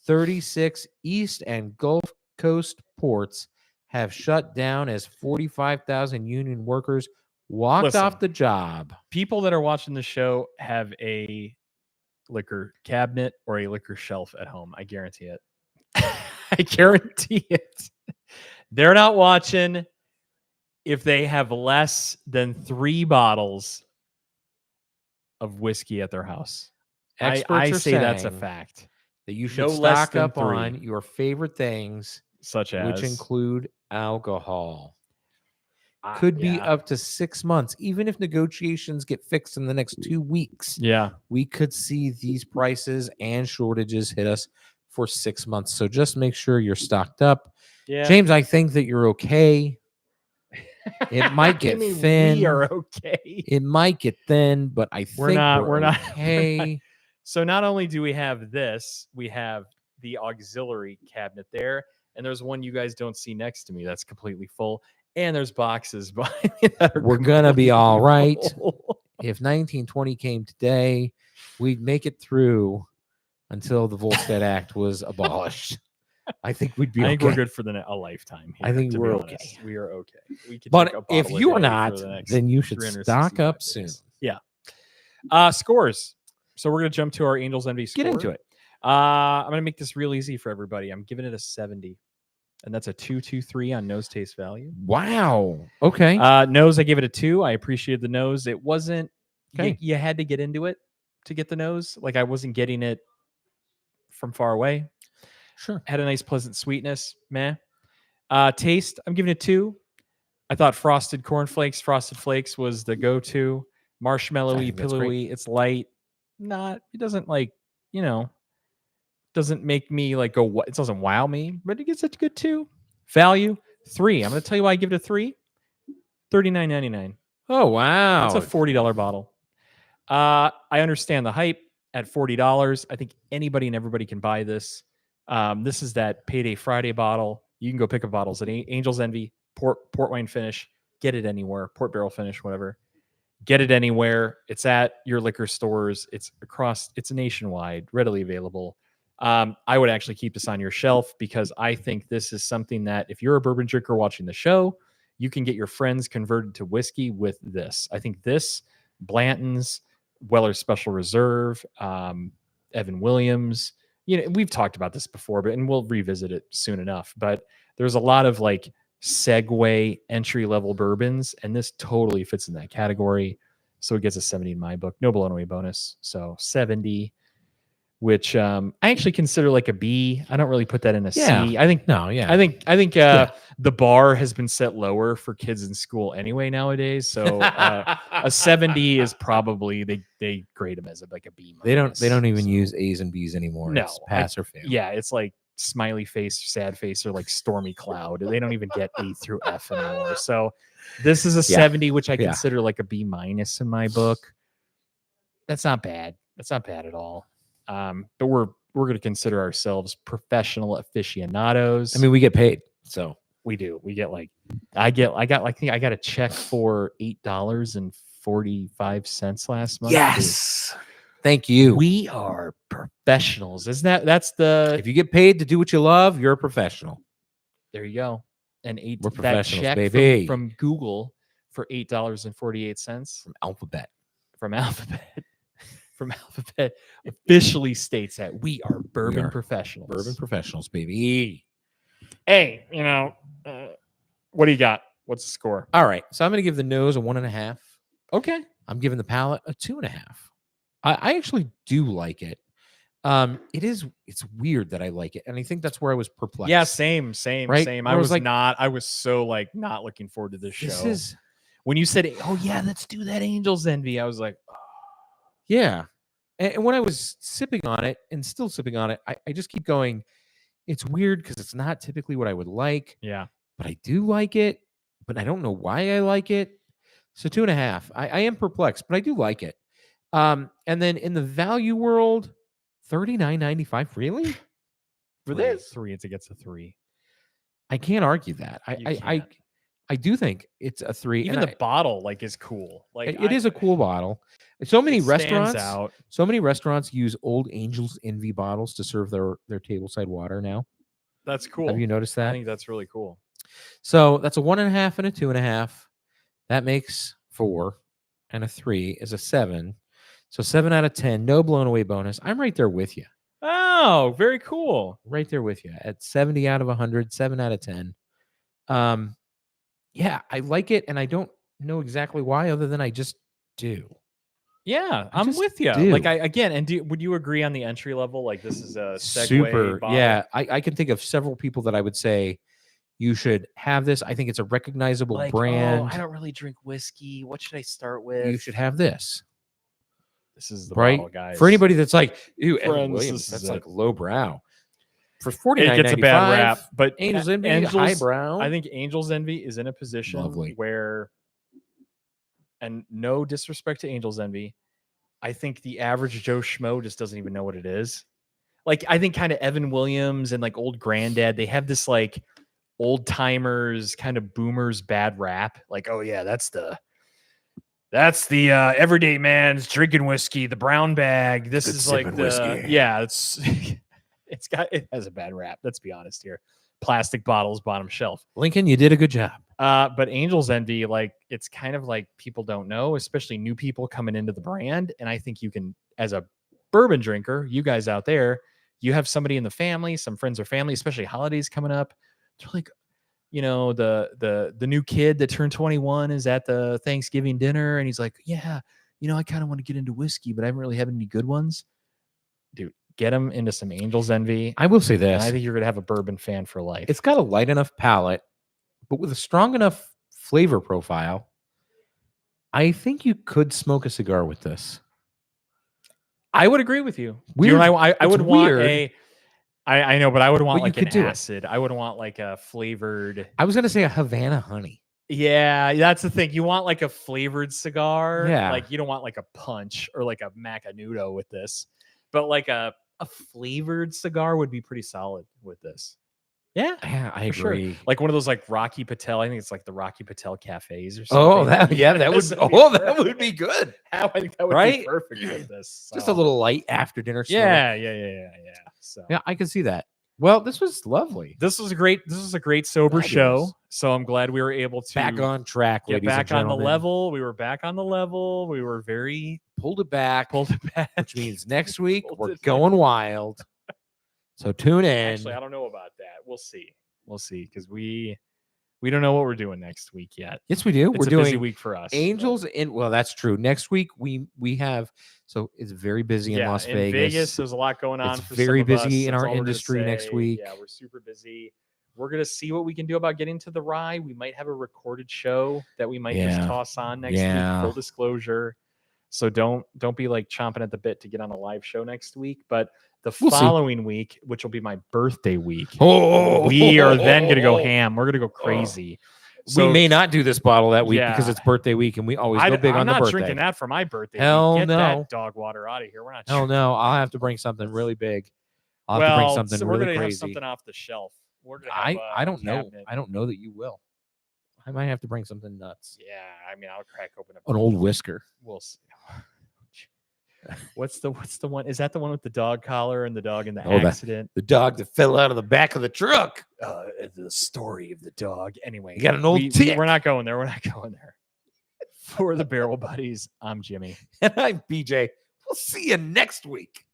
Speaker 2: 36 East and Gulf Coast ports have shut down as 45,000 union workers walked off the job.
Speaker 1: People that are watching the show have a liquor cabinet or a liquor shelf at home. I guarantee it. I guarantee it. They're not watching if they have less than 3 bottles of whiskey at their house. I say that's a fact.
Speaker 2: That you should stock up on your favorite things,
Speaker 1: such as
Speaker 2: which include alcohol. Could be up to 6 months, even if negotiations get fixed in the next 2 weeks.
Speaker 1: Yeah,
Speaker 2: we could see these prices and shortages hit us for 6 months. So just make sure you're stocked up.
Speaker 1: Yeah,
Speaker 2: James, I think that you're okay. It might get thin.
Speaker 1: We are okay.
Speaker 2: It might get thin, but I think we're not okay.
Speaker 1: We're not. So not only do we have this, we have the auxiliary cabinet there, and there's one you guys don't see next to me that's completely full, and there's boxes behind me that are
Speaker 2: we're gonna be all right. If 1920 came today, we'd make it through until the Volstead Act was abolished. I think we'd be okay.
Speaker 1: I think we're good for a lifetime here,
Speaker 2: I think we're okay.
Speaker 1: We are okay. We could
Speaker 2: but if you're not, then you should stock up soon.
Speaker 1: Yeah. Scores. So we're going to jump to our Angels Envy score.
Speaker 2: Get into it.
Speaker 1: I'm going to make this real easy for everybody. I'm giving it a 70 and that's a 223 on nose taste value.
Speaker 2: Wow. Okay.
Speaker 1: Nose, I gave it a 2. I appreciated the nose. It wasn't.
Speaker 2: Okay.
Speaker 1: You had to get into it to get the nose. Like I wasn't getting it from far away.
Speaker 2: Sure.
Speaker 1: Had a nice pleasant sweetness. Meh. Taste, I'm giving it 2. I thought frosted flakes was the go-to.
Speaker 2: I
Speaker 1: Marshmallowy,
Speaker 2: think that's great.
Speaker 1: pillowy. It's light. It doesn't like, doesn't make me like go. It doesn't wow me, but it gets a good 2. Value 3. I'm going to tell you why I give it a 3. $39.99.
Speaker 2: Oh wow.
Speaker 1: That's a $40 bottle. I understand the hype at $40. I think anybody and everybody can buy this. This is that Payday Friday bottle. You can go pick up bottles at Angel's Envy, port wine finish. Get it anywhere, port barrel finish, whatever. Get it anywhere. It's at your liquor stores. It's nationwide, readily available. I would actually keep this on your shelf because I think this is something that if you're a bourbon drinker watching the show, you can get your friends converted to whiskey with this. I think this, Blanton's, Weller's Special Reserve, Evan Williams. We've talked about this before, and we'll revisit it soon enough. But there's a lot of like segue entry level bourbons, and this totally fits in that category. So it gets a 70 in my book. No blown away bonus. So 70, which I actually consider like a B. I don't really put that in a C. I think the bar has been set lower for kids in school anyway nowadays. So a 70 is probably they grade them as like a B.
Speaker 2: They don't even use A's and B's anymore.
Speaker 1: No,
Speaker 2: it's pass or fail.
Speaker 1: Yeah, it's like smiley face, sad face, or like stormy cloud. They don't even get A through F anymore. So this is a 70, which I consider like a B- in my book. That's not bad. That's not bad at all. But we're going to consider ourselves professional aficionados.
Speaker 2: I mean, we get paid, so
Speaker 1: we do. We get like I got a check for $8.45 last month.
Speaker 2: Yes. Thank you.
Speaker 1: We are professionals. That's the
Speaker 2: if you get paid to do what you love, you're a professional.
Speaker 1: There you go. And
Speaker 2: we're
Speaker 1: that
Speaker 2: professionals,
Speaker 1: check
Speaker 2: baby.
Speaker 1: From Google for $8.48
Speaker 2: from Alphabet.
Speaker 1: From Alphabet officially states that we are bourbon professionals.
Speaker 2: Bourbon professionals, baby.
Speaker 1: Hey, what do you got? What's the score?
Speaker 2: All right. So I'm going to give the nose a 1.5.
Speaker 1: Okay.
Speaker 2: I'm giving the palate a 2.5. I actually do like it. It's weird that I like it. And I think that's where I was perplexed.
Speaker 1: Yeah, same.
Speaker 2: Right?
Speaker 1: I was so like not looking forward to this show. When you said, oh yeah, let's do that Angel's Envy, I was like, oh.
Speaker 2: Yeah. And when I was sipping on it and still sipping on it, I just keep going, it's weird because it's not typically what I would like.
Speaker 1: Yeah.
Speaker 2: But I do like it, but I don't know why I like it. So 2.5. I am perplexed, but I do like it. And then in the value world, $39.95. Really? For this?
Speaker 1: 3. It gets a 3.
Speaker 2: I can't argue that. I do think it's a 3.
Speaker 1: Even the bottle like is cool. Like
Speaker 2: it is a cool bottle. So many restaurants use old Angel's Envy bottles to serve their tableside water now.
Speaker 1: That's cool.
Speaker 2: Have you noticed that?
Speaker 1: I think that's really cool.
Speaker 2: So that's a 1.5 and a 2.5. That makes 4, and a 3 is a 7. So 7 out of 10. No blown away bonus. I'm right there with you.
Speaker 1: Oh, very cool.
Speaker 2: Right there with you at 70 out of 100, 7 out of 10. Yeah, I like it, and I don't know exactly why, other than I just do.
Speaker 1: Yeah, I'm with you.
Speaker 2: Do.
Speaker 1: Like would you agree on the entry level? Like this is a segue
Speaker 2: super.
Speaker 1: bottle?
Speaker 2: Yeah, I can think of several people that I would say you should have this. I think it's a recognizable brand.
Speaker 1: Oh, I don't really drink whiskey. What should I start with?
Speaker 2: You should have this.
Speaker 1: This is the
Speaker 2: right,
Speaker 1: bottle, guys.
Speaker 2: For anybody that's like, ew,
Speaker 1: Friends,
Speaker 2: Evan Williams, that's like lowbrow. For $49.95,
Speaker 1: it gets a bad rap, but
Speaker 2: Angel's Envy, highbrow.
Speaker 1: I think Angel's Envy is in a position where, and no disrespect to Angel's Envy, I think the average Joe Schmo just doesn't even know what it is. Like, I think kind of Evan Williams and like Old Granddad, they have this like old timers, kind of boomers bad rap. Like, oh yeah, that's the everyday man's drinking whiskey, the brown bag. This is like the whiskey. Yeah, it has a bad rap. Let's be honest here. Plastic bottles, bottom shelf.
Speaker 2: Lincoln, you did a good job.
Speaker 1: But Angel's Envy, like it's kind of like people don't know, especially new people coming into the brand. And I think you can, as a bourbon drinker, you guys out there, you have somebody in the family, some friends or family, especially holidays coming up. They're like, the new kid that turned 21 is at the Thanksgiving dinner, and he's like, yeah, I kind of want to get into whiskey, but I haven't really had any good ones. Dude, get him into some Angel's Envy.
Speaker 2: I will say
Speaker 1: And
Speaker 2: this.
Speaker 1: I think you're going to have a bourbon fan for life.
Speaker 2: It's got a light enough palate, but with a strong enough flavor profile. I think you could smoke a cigar with this.
Speaker 1: I would agree with you.
Speaker 2: Weird.
Speaker 1: I would want
Speaker 2: weird.
Speaker 1: I know, but I would want
Speaker 2: But you
Speaker 1: like an
Speaker 2: could do it.
Speaker 1: acid. I would want like a flavored.
Speaker 2: I was going to say a Havana honey.
Speaker 1: Yeah, that's the thing. You want like a flavored cigar.
Speaker 2: Yeah.
Speaker 1: Like you don't want like a punch or like a Macanudo with this. But like a flavored cigar would be pretty solid with this. Yeah,
Speaker 2: I agree.
Speaker 1: Sure. Like one of those like Rocky Patel. I think it's like the Rocky Patel cafes or something.
Speaker 2: Oh, that would be good.
Speaker 1: I think that would
Speaker 2: Right?
Speaker 1: be perfect with this.
Speaker 2: Just a little light after dinner smoke.
Speaker 1: Yeah. So
Speaker 2: yeah, I can see that. Well, this was lovely.
Speaker 1: This was a great sober show. So I'm glad we were able to
Speaker 2: back on track.
Speaker 1: Get
Speaker 2: ladies
Speaker 1: back
Speaker 2: and
Speaker 1: on the
Speaker 2: gentlemen.
Speaker 1: level. We were back on the level. We were very
Speaker 2: pulled it back, which means next week
Speaker 1: Pulled
Speaker 2: we're
Speaker 1: it
Speaker 2: going wild. So tune in.
Speaker 1: Actually, I don't know about that. We'll see because we don't know what we're doing next week yet.
Speaker 2: Yes, we do.
Speaker 1: It's
Speaker 2: we're
Speaker 1: a
Speaker 2: doing
Speaker 1: busy week for us.
Speaker 2: Angels in. Well, that's true. Next week we have. So it's very busy in Las Vegas.
Speaker 1: There's a lot going on.
Speaker 2: It's
Speaker 1: for
Speaker 2: very
Speaker 1: some of
Speaker 2: busy
Speaker 1: us.
Speaker 2: in
Speaker 1: That's
Speaker 2: our
Speaker 1: all we're gonna
Speaker 2: industry next
Speaker 1: say.
Speaker 2: week.
Speaker 1: Yeah, we're super busy. We're gonna see what we can do about getting to the Rye. We might have a recorded show that we might just toss on next week. Full disclosure. So don't be like chomping at the bit to get on a live show next week. But the following week, which will be my birthday week, we are then going to go ham. We're going to go crazy.
Speaker 2: So we may not do this bottle that week because it's birthday week, and we always go big on the birthday.
Speaker 1: I'm not drinking that for my birthday.
Speaker 2: Hell
Speaker 1: Get
Speaker 2: no.
Speaker 1: that dog water out of here. We're not.
Speaker 2: Hell no. I'll have to bring something really big. I'll have to bring something
Speaker 1: so
Speaker 2: really
Speaker 1: we're gonna
Speaker 2: crazy.
Speaker 1: have something off the shelf. We're gonna have
Speaker 2: I don't know.
Speaker 1: cabinet.
Speaker 2: I don't know that you will. I might have to bring something nuts.
Speaker 1: Yeah, I mean, I'll crack open
Speaker 2: an old whisker.
Speaker 1: We'll see. What's the one? Is that the one with the dog collar and the dog in the accident?
Speaker 2: The dog that fell out of the back of the truck.
Speaker 1: The story of the dog. Anyway,
Speaker 2: you got an old tick.
Speaker 1: We're not going there. We're not going there. For the Barrel Buddies, I'm Jimmy.
Speaker 2: And I'm BJ. We'll see you next week.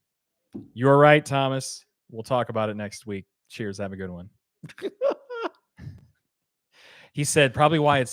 Speaker 1: You're right, Thomas. We'll talk about it next week. Cheers. Have a good one. He said probably why it's